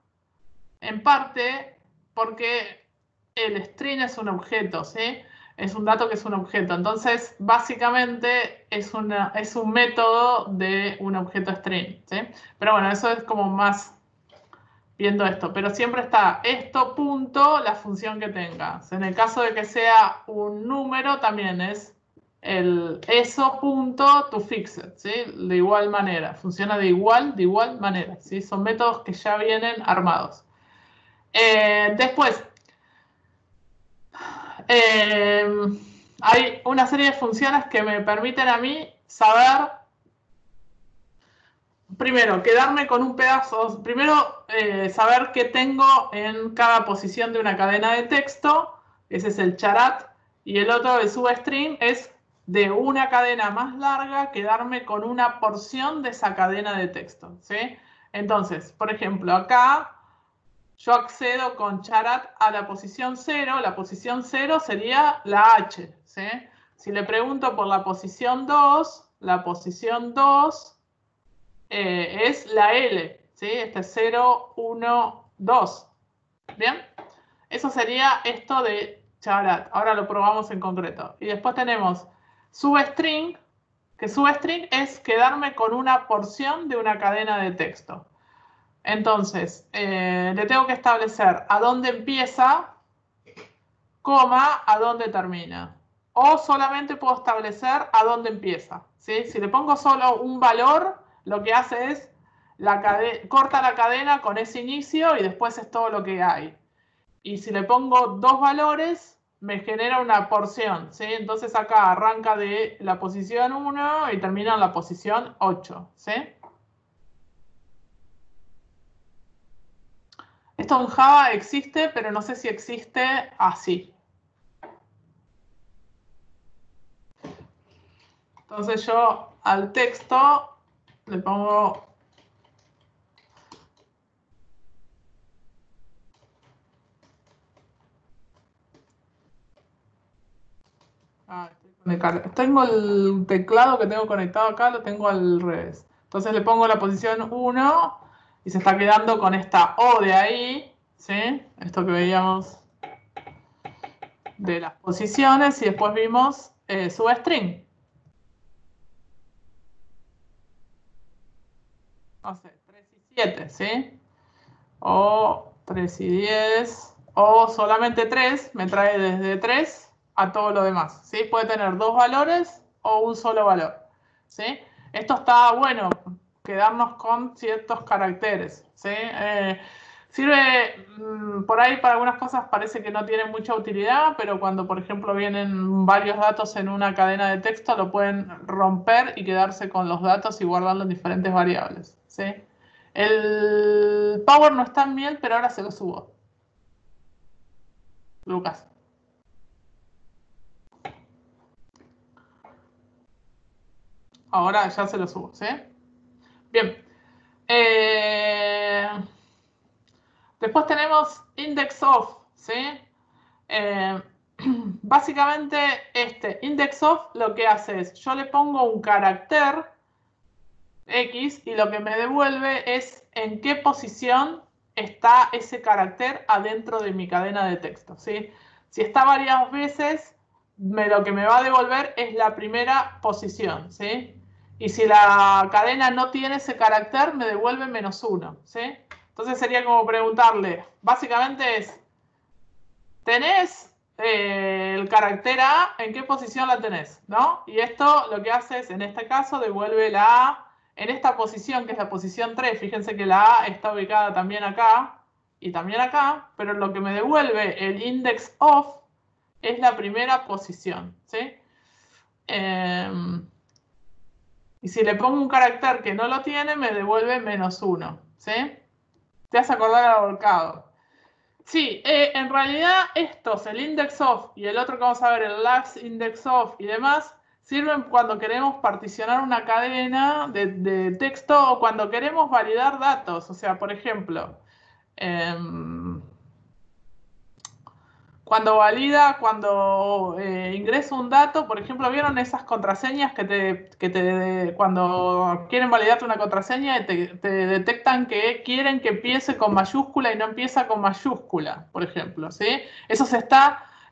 en parte porque el string es un objeto, ¿sí? Es un dato que es un objeto. Entonces, básicamente es un método de un objeto string, ¿sí? Pero bueno, eso es como más viendo esto. Pero siempre está esto punto la función que tengas. En el caso de que sea un número, también es eso punto to fixed, ¿sí? De igual manera. Funciona de igual manera, ¿sí? Son métodos que ya vienen armados. Después, hay una serie de funciones que me permiten a mí saber, primero, quedarme con un pedazo, primero saber qué tengo en cada posición de una cadena de texto, ese es el charat, y el otro, el substring, es de una cadena más larga, quedarme con una porción de esa cadena de texto, ¿sí? Entonces, por ejemplo, acá yo accedo con charat a la posición 0. La posición 0 sería la H, ¿sí? Si le pregunto por la posición 2, la posición 2 es la L, ¿sí? Este es 0, 1, 2. ¿Bien? Eso sería esto de charat. Ahora lo probamos en concreto. Y después tenemos substring, que substring es quedarme con una porción de una cadena de texto. Entonces, le tengo que establecer a dónde empieza, coma, a dónde termina. O solamente puedo establecer a dónde empieza, ¿sí? Si le pongo solo un valor, lo que hace es corta la cadena con ese inicio y después es todo lo que hay. Y si le pongo dos valores, me genera una porción, ¿sí? Entonces acá arranca de la posición 1 y termina en la posición 8, ¿sí? Esto en Java existe, pero no sé si existe así. Entonces yo al texto le pongo... Tengo el teclado que tengo conectado acá, lo tengo al revés. Entonces le pongo la posición 1 y se está quedando con esta O de ahí, ¿sí? Esto que veíamos de las posiciones y después vimos substring. No sé, 3 y 7, ¿sí? O 3 y 10, o solamente 3, me trae desde 3 a todo lo demás, ¿sí? Puede tener dos valores o un solo valor, ¿sí? Esto está bueno, quedarnos con ciertos caracteres, ¿sí? Sirve por ahí para algunas cosas, parece que no tiene mucha utilidad, pero cuando, por ejemplo, vienen varios datos en una cadena de texto, lo pueden romper y quedarse con los datos y guardarlos en diferentes variables, ¿sí? El Power no está en miel, pero ahora se lo subo. Lucas. Ahora ya se lo subo, ¿sí? Bien. Después tenemos index of, ¿sí? Básicamente este index of lo que hace es, yo le pongo un carácter X y lo que me devuelve es en qué posición está ese carácter adentro de mi cadena de texto, ¿sí? Si está varias veces, lo que me va a devolver es la primera posición, ¿sí? Y si la cadena no tiene ese carácter, me devuelve -1, ¿sí? Entonces sería como preguntarle, básicamente es, ¿tenés el carácter A? ¿En qué posición la tenés? ¿No? Y esto lo que hace es, en este caso, devuelve la A en esta posición, que es la posición 3. Fíjense que la A está ubicada también acá y también acá, pero lo que me devuelve el index of es la primera posición, ¿sí? Y si le pongo un carácter que no lo tiene, me devuelve -1, ¿sí? Te vas a acordar al volcado. Sí, en realidad estos, el index of y el otro que vamos a ver, el last index of y demás, sirven cuando queremos particionar una cadena de texto o cuando queremos validar datos. O sea, por ejemplo, cuando ingreso un dato, por ejemplo, ¿vieron esas contraseñas cuando quieren validarte una contraseña y te detectan que quieren que empiece con mayúscula y no empieza con mayúscula, por ejemplo, ¿sí? Eso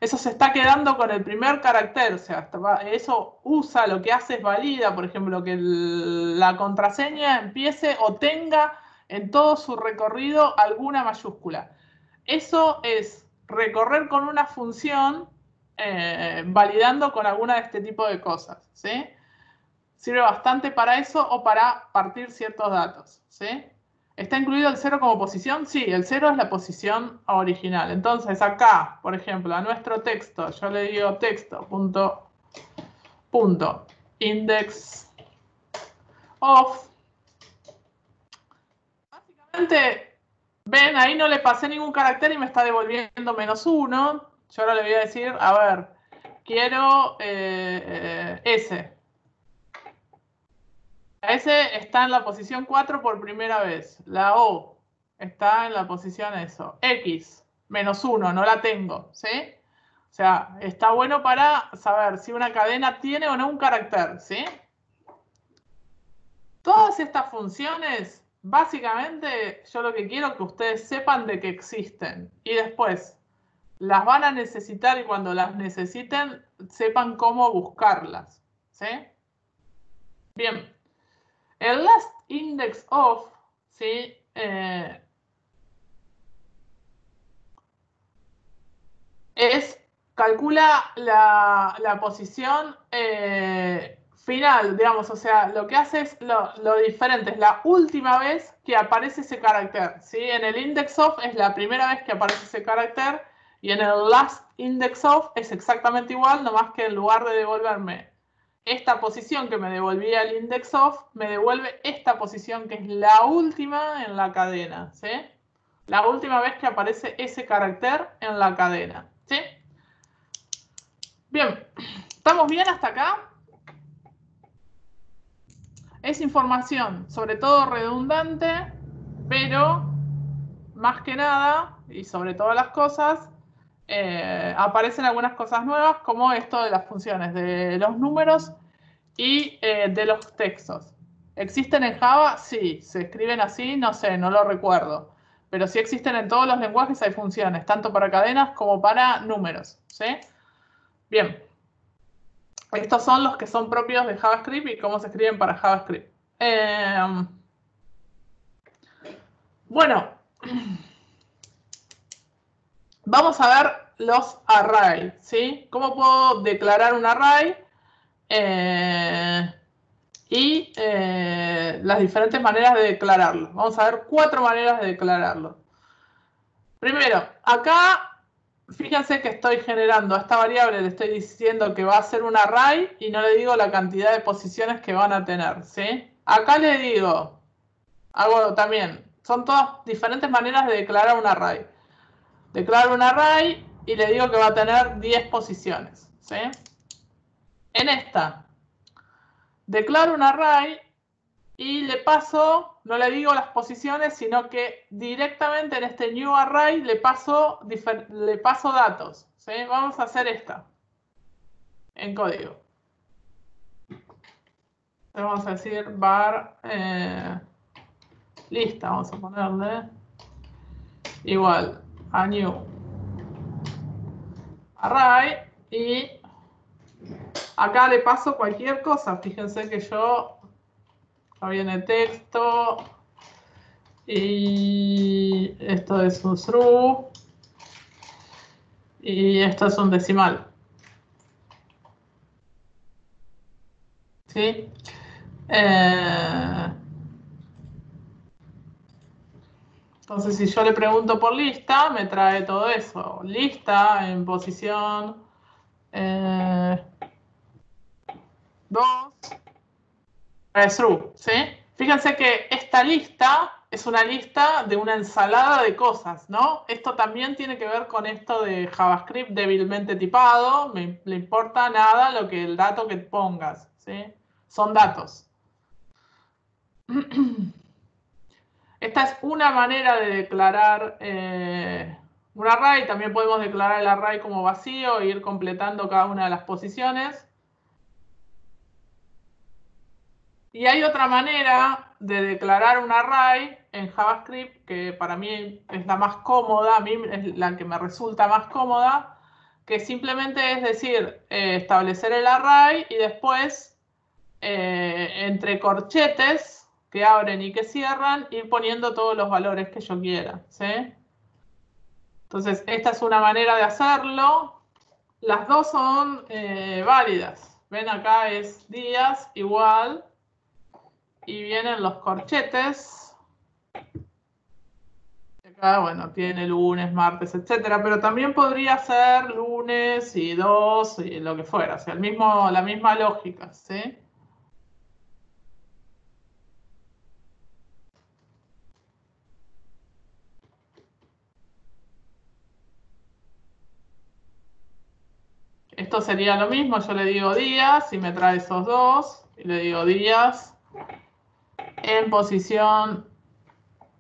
eso se está quedando con el primer carácter, o sea, eso usa, lo que hace es valida, por ejemplo, que la contraseña empiece o tenga en todo su recorrido alguna mayúscula. Eso es recorrer con una función validando con alguna de este tipo de cosas, ¿sí? Sirve bastante para eso o para partir ciertos datos, ¿sí? ¿Está incluido el 0 como posición? Sí, el 0 es la posición original. Entonces acá, por ejemplo, a nuestro texto, yo le digo texto, punto, index of. Básicamente, ven, ahí no le pasé ningún carácter y me está devolviendo -1. Yo ahora le voy a decir, a ver, quiero S. La S está en la posición 4 por primera vez. La O está en la posición eso. X, -1, no la tengo, ¿sí? O sea, está bueno para saber si una cadena tiene o no un carácter, ¿sí? Todas estas funciones, básicamente, yo lo que quiero es que ustedes sepan de que existen. Y después, las van a necesitar y cuando las necesiten, sepan cómo buscarlas, ¿sí? Bien. El last index of, ¿sí? Calcula la posición final, digamos, o sea, lo que hace es lo diferente, es la última vez que aparece ese carácter, ¿sí? En el index of es la primera vez que aparece ese carácter y en el last index of es exactamente igual, nomás que en lugar de devolverme esta posición que me devolvía el index of, me devuelve esta posición que es la última en la cadena, ¿sí? La última vez que aparece ese carácter en la cadena, ¿sí? Bien, ¿estamos bien hasta acá? Es información, sobre todo redundante, pero más que nada, y sobre todas las cosas, aparecen algunas cosas nuevas, como esto de las funciones de los números y de los textos. ¿Existen en Java? Sí. ¿Se escriben así? No sé, no lo recuerdo. Pero sí existen en todos los lenguajes, hay funciones, tanto para cadenas como para números, ¿sí? Bien. Estos son los que son propios de JavaScript y cómo se escriben para JavaScript. Bueno, vamos a ver los arrays, ¿sí? ¿Cómo puedo declarar un array? Y las diferentes maneras de declararlo. Vamos a ver 4 maneras de declararlo. Primero, acá, fíjense que estoy generando a esta variable, le estoy diciendo que va a ser un array y no le digo la cantidad de posiciones que van a tener, ¿sí? Acá le digo, hago también, son todas diferentes maneras de declarar un array. Declaro un array y le digo que va a tener 10 posiciones, ¿sí? En esta, declaro un array y le paso, no le digo las posiciones, sino que directamente en este new array le paso datos, ¿sí? Vamos a hacer esta en código. Vamos a decir var lista, vamos a ponerle igual a new array y acá le paso cualquier cosa. Fíjense que yo acá viene texto y esto es un through y esto es un decimal. ¿Sí? Entonces, si yo le pregunto por lista, me trae todo eso. Lista en posición 2, true, ¿sí? Fíjense que esta lista es una lista de una ensalada de cosas, ¿no? Esto también tiene que ver con esto de JavaScript débilmente tipado. Le importa nada el dato que pongas, ¿sí? Son datos. Esta es una manera de declarar un array. También podemos declarar el array como vacío e ir completando cada una de las posiciones. Y hay otra manera de declarar un array en JavaScript que para mí es la más cómoda, a mí es la que me resulta más cómoda, que simplemente es decir, establecer el array y después, entre corchetes que abren y que cierran, ir poniendo todos los valores que yo quiera, ¿sí? Entonces, esta es una manera de hacerlo. Las dos son válidas. Ven, acá es días igual. Y vienen los corchetes. Acá, bueno, tiene lunes, martes, etcétera. Pero también podría ser lunes y 2 y lo que fuera. O sea, la misma lógica, ¿sí? Esto sería lo mismo. Yo le digo días y me trae esos dos. Y le digo días en posición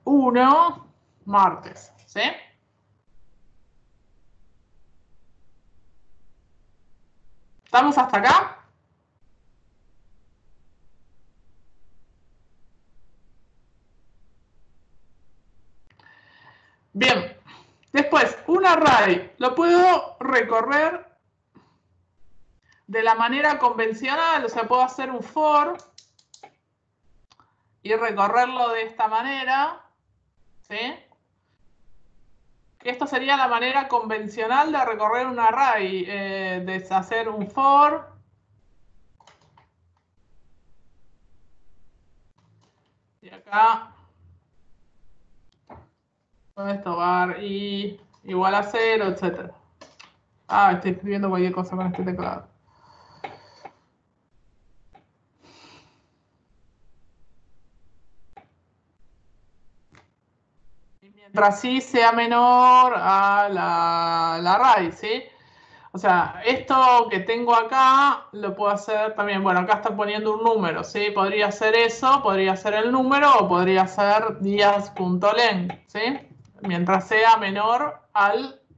1, martes, ¿sí? ¿Estamos hasta acá? Bien. Después, un array lo puedo recorrer de la manera convencional, o sea, puedo hacer un for y recorrerlo de esta manera, ¿sí? Esto sería la manera convencional de recorrer un array, de hacer un for y acá con esto var y igual a 0, etc. Ah, estoy escribiendo cualquier cosa con este teclado. Y mientras sí sea menor a la array, ¿sí? O sea, esto que tengo acá lo puedo hacer también. Bueno, acá está poniendo un número, ¿sí? Podría ser eso, podría ser el número o podría ser días.len, ¿sí? Mientras sea menor a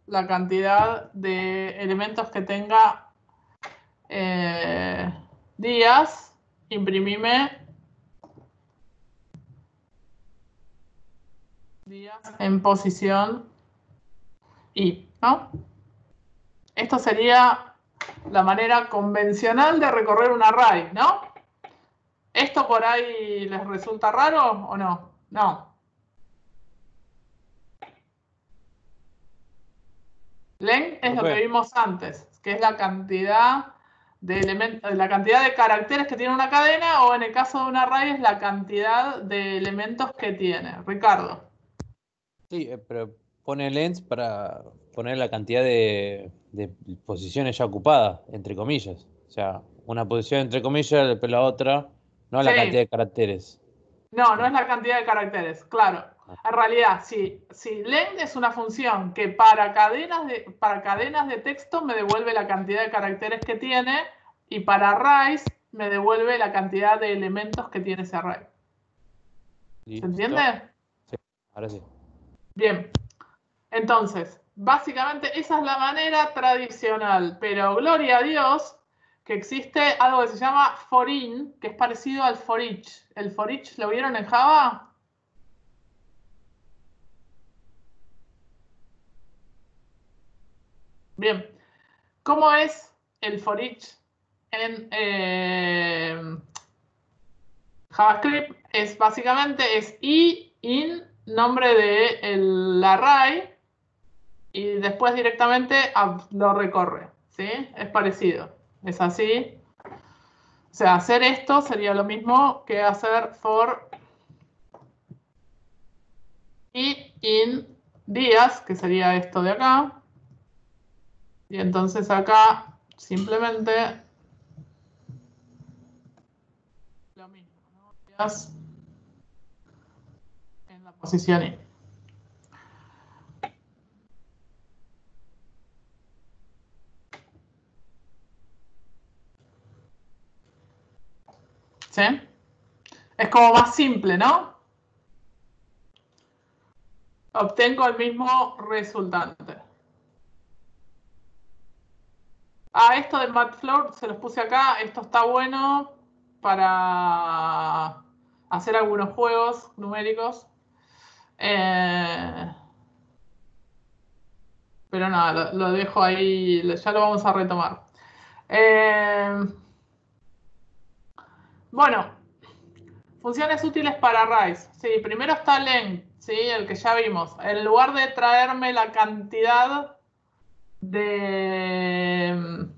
la cantidad de elementos que tenga días, imprimime días en posición y, ¿no? Esto sería la manera convencional de recorrer un array, ¿no? ¿Esto por ahí les resulta raro o no? No. Len es lo que vimos antes, que es la cantidad de elementos, la cantidad de caracteres que tiene una cadena, o en el caso de un array es la cantidad de elementos que tiene. Ricardo. Sí, pero pone lens para poner la cantidad de posiciones ya ocupadas, entre comillas. O sea, una posición entre comillas, después la otra, no la cantidad Sí. de caracteres. No, no es la cantidad de caracteres, claro. En realidad, si length es una función que para cadenas de texto me devuelve la cantidad de caracteres que tiene, y para arrays me devuelve la cantidad de elementos que tiene ese array. ¿Se entiende? Sí, ahora sí. Bien. Entonces, básicamente esa es la manera tradicional, pero gloria a Dios que existe algo que se llama for-in, que es parecido al for each. ¿El for each lo vieron en Java? Bien. ¿Cómo es el for each en JavaScript? Es básicamente i, in, nombre del array, y después directamente lo recorre, ¿sí? Es parecido, es así. O sea, hacer esto sería lo mismo que hacer for i in días, que sería esto de acá. Y entonces acá simplemente lo mismo, ¿no? Días en la posición i. ¿Sí? Es como más simple, ¿no? Obtengo el mismo resultante. Ah, esto de Matplotlib se los puse acá. Esto está bueno para hacer algunos juegos numéricos. Pero Pero nada, lo dejo ahí, ya lo vamos a retomar. Bueno, funciones útiles para arrays. Sí, primero está len, ¿sí? El que ya vimos. En lugar de traerme la cantidad de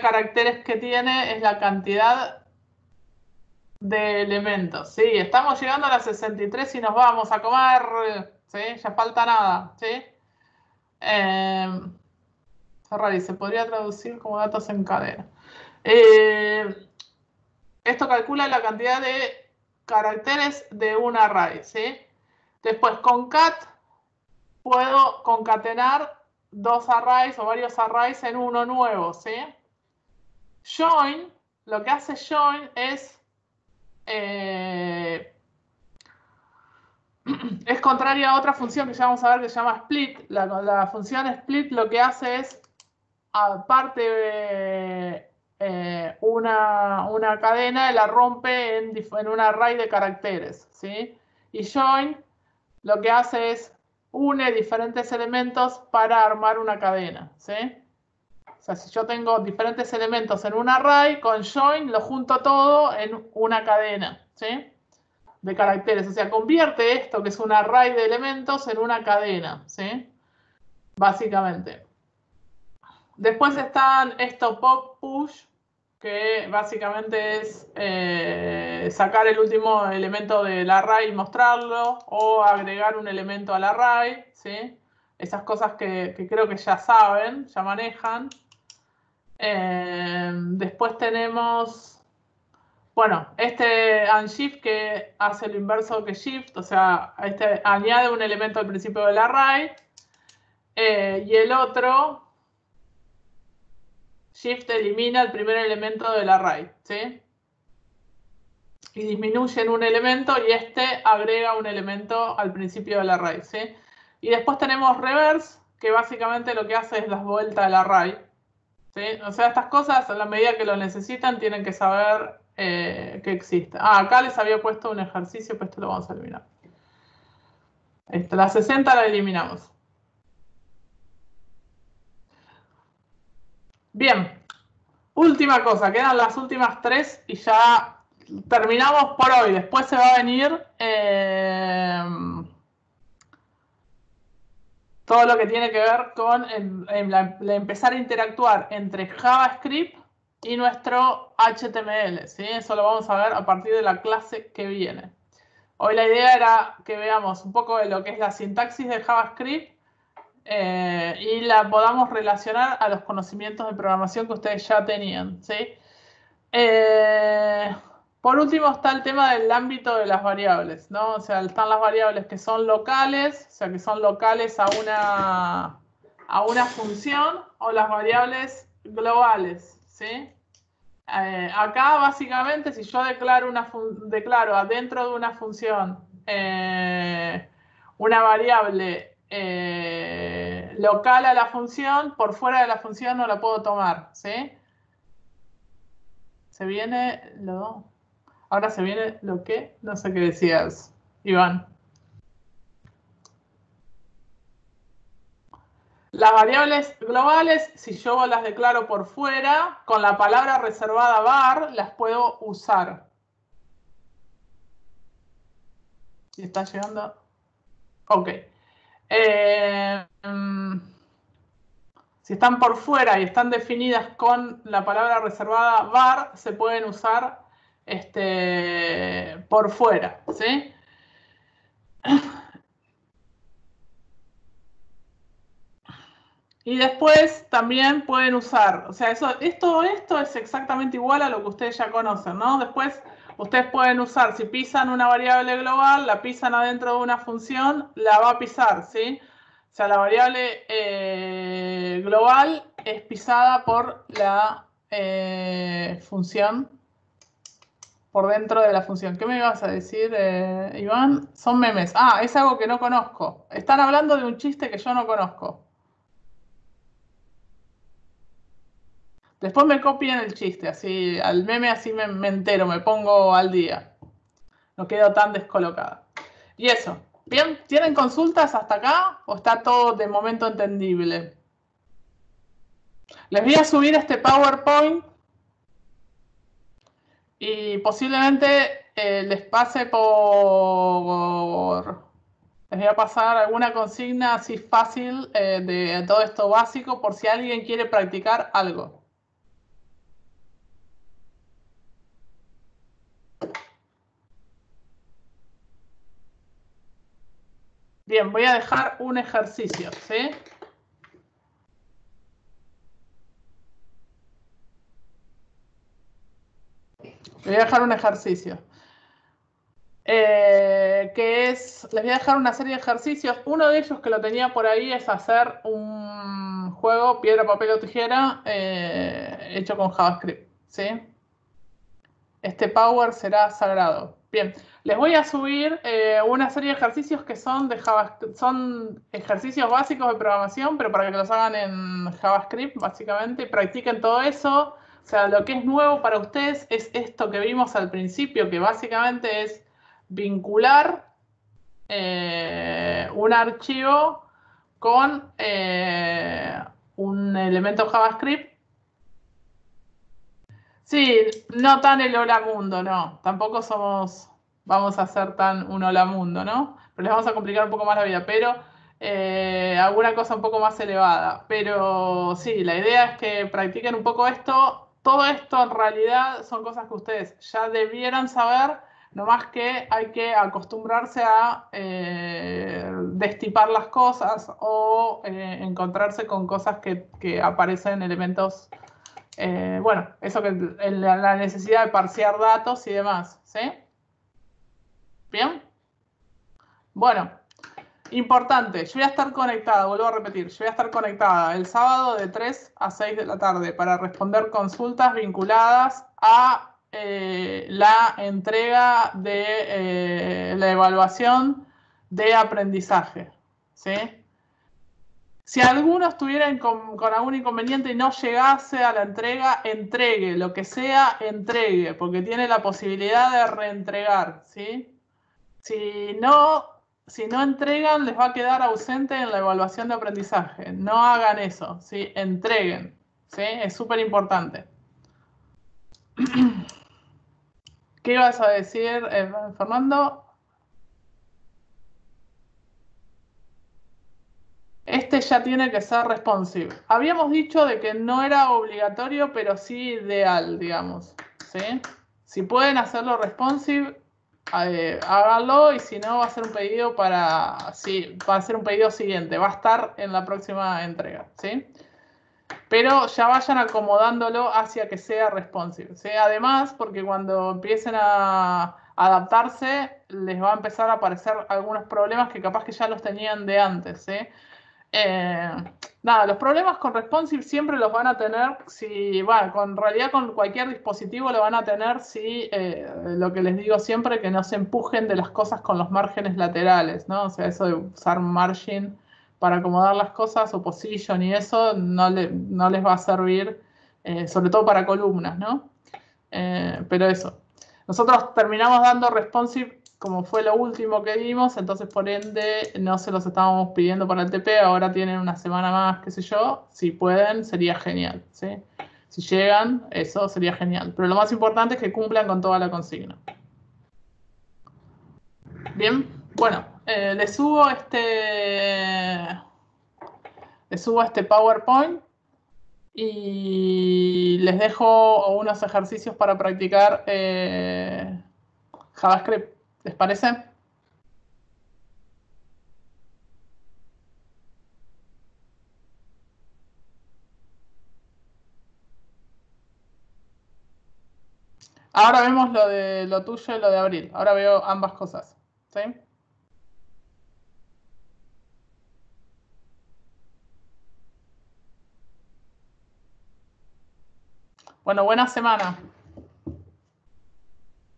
caracteres que tiene, es la cantidad de elementos. Sí, estamos llegando a las 63 y nos vamos a comer. ¿Sí? Ya falta nada. ¿Sí? Ferrari, se podría traducir como datos en cadena. Esto calcula la cantidad de caracteres de un array, ¿sí? Después, con cat puedo concatenar dos arrays o varios arrays en uno nuevo, ¿sí? Join, lo que hace join es contraria a otra función que ya vamos a ver que se llama split. La función split lo que hace es, aparte de una cadena, la rompe en un array de caracteres, ¿sí? Y join lo que hace es une diferentes elementos para armar una cadena, ¿sí? O sea, si yo tengo diferentes elementos en un array, con join lo junto todo en una cadena, ¿sí? De caracteres. O sea, convierte esto, que es un array de elementos, en una cadena, ¿sí? Básicamente. Después están esto pop push, que básicamente es sacar el último elemento del array y mostrarlo, o agregar un elemento al array, ¿sí? Esas cosas que creo que ya saben, ya manejan. Después tenemos, bueno, este unshift que hace lo inverso que shift, o sea, este añade un elemento al principio del array, y el otro, shift, elimina el primer elemento del array, ¿sí? Y disminuye en un elemento y este agrega un elemento al principio del array, ¿sí? Y después tenemos reverse, que básicamente lo que hace es las vueltas del array, ¿sí? O sea, estas cosas, a la medida que lo necesitan, tienen que saber que existe. Acá les había puesto un ejercicio, pues esto lo vamos a eliminar. La 60 la eliminamos. Bien. Última cosa, quedan las últimas tres y ya terminamos por hoy. Después se va a venir todo lo que tiene que ver con empezar a interactuar entre JavaScript y nuestro HTML, ¿sí? Eso lo vamos a ver a partir de la clase que viene. Hoy la idea era que veamos un poco de lo que es la sintaxis de JavaScript y la podamos relacionar a los conocimientos de programación que ustedes ya tenían, ¿sí? Por último está el tema del ámbito de las variables, ¿no? O sea, están las variables que son locales, o sea, que son locales a una función, o las variables globales, ¿sí? Acá, básicamente, si yo declaro adentro de una función una variable local a la función, por fuera de la función no la puedo tomar, ¿sí? Se viene lo... Ahora se viene lo que... No sé qué decías, Iván. Las variables globales, si yo las declaro por fuera, con la palabra reservada var, las puedo usar. ¿Y está llegando? Ok. Si están por fuera y están definidas con la palabra reservada var, se pueden usar por fuera, ¿sí? Y después también pueden usar, o sea, esto es exactamente igual a lo que ustedes ya conocen, ¿no? Después ustedes pueden usar, si pisan una variable global, la pisan adentro de una función, la va a pisar, ¿sí? O sea, la variable global es pisada por la función, por dentro de la función. ¿Qué me ibas a decir, Iván? Son memes. Es algo que no conozco. Están hablando de un chiste que yo no conozco. Después me copian el chiste, así, al meme así me entero, me pongo al día. No quedo tan descolocada. Y eso. Bien, ¿tienen consultas hasta acá o está todo de momento entendible? Les voy a subir este PowerPoint y posiblemente les pase les voy a pasar alguna consigna así fácil de todo esto básico por si alguien quiere practicar algo. Bien, voy a dejar un ejercicio, ¿sí? Voy a dejar un ejercicio. Que es, les voy a dejar una serie de ejercicios. Uno de ellos que lo tenía por ahí es hacer un juego piedra, papel o tijera hecho con JavaScript, ¿sí? Este Power será sagrado. Bien, les voy a subir una serie de ejercicios que son de JavaScript, son ejercicios básicos de programación, pero para que los hagan en JavaScript, básicamente, y practiquen todo eso. O sea, lo que es nuevo para ustedes es esto que vimos al principio, que básicamente es vincular un archivo con un elemento JavaScript. Sí, no tan el hola mundo, no. Tampoco vamos a hacer tan un hola mundo, ¿no? Pero les vamos a complicar un poco más la vida, pero alguna cosa un poco más elevada. Pero sí, la idea es que practiquen un poco esto. Todo esto en realidad son cosas que ustedes ya debieran saber, nomás que hay que acostumbrarse a destipar las cosas o encontrarse con cosas que aparecen elementos. Bueno, eso que la necesidad de parsear datos y demás, ¿sí? ¿Bien? Bueno, importante, yo voy a estar conectada, vuelvo a repetir, yo voy a estar conectada el sábado de 3 a 6 de la tarde para responder consultas vinculadas a la entrega de la evaluación de aprendizaje, ¿sí? Si alguno estuviera con algún inconveniente y no llegase a la entrega, entregue, lo que sea, entregue, porque tiene la posibilidad de reentregar, ¿sí? Si no entregan, les va a quedar ausente en la evaluación de aprendizaje. No hagan eso, ¿sí? Entreguen, ¿sí? Es súper importante. ¿Qué ibas a decir, Fernando? Este ya tiene que ser responsive. Habíamos dicho de que no era obligatorio, pero sí ideal, digamos, ¿sí? Si pueden hacerlo responsive, háganlo, y si no, va a ser un pedido sí, va a ser un pedido siguiente, va a estar en la próxima entrega, ¿sí? Pero ya vayan acomodándolo hacia que sea responsive, ¿sí? Además, porque cuando empiecen a adaptarse, les va a empezar a aparecer algunos problemas que capaz que ya los tenían de antes, ¿sí? Nada, los problemas con responsive siempre los van a tener si, bueno, en realidad con cualquier dispositivo lo van a tener si, lo que les digo siempre, que no se empujen de las cosas con los márgenes laterales, ¿no? O sea, eso de usar margin para acomodar las cosas o position y eso no les va a servir, sobre todo para columnas, ¿no? Pero eso. Nosotros terminamos dando responsive como fue lo último que dimos, entonces por ende no se los estábamos pidiendo para el TP, ahora tienen una semana más, qué sé yo. Si pueden, sería genial, ¿sí? Si llegan, eso sería genial. Pero lo más importante es que cumplan con toda la consigna. Bien, bueno, les subo este PowerPoint y les dejo unos ejercicios para practicar JavaScript. ¿Les parece? Ahora vemos lo de lo tuyo y lo de Abril. Ahora veo ambas cosas, ¿sí? Bueno, buena semana.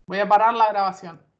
Voy a parar la grabación.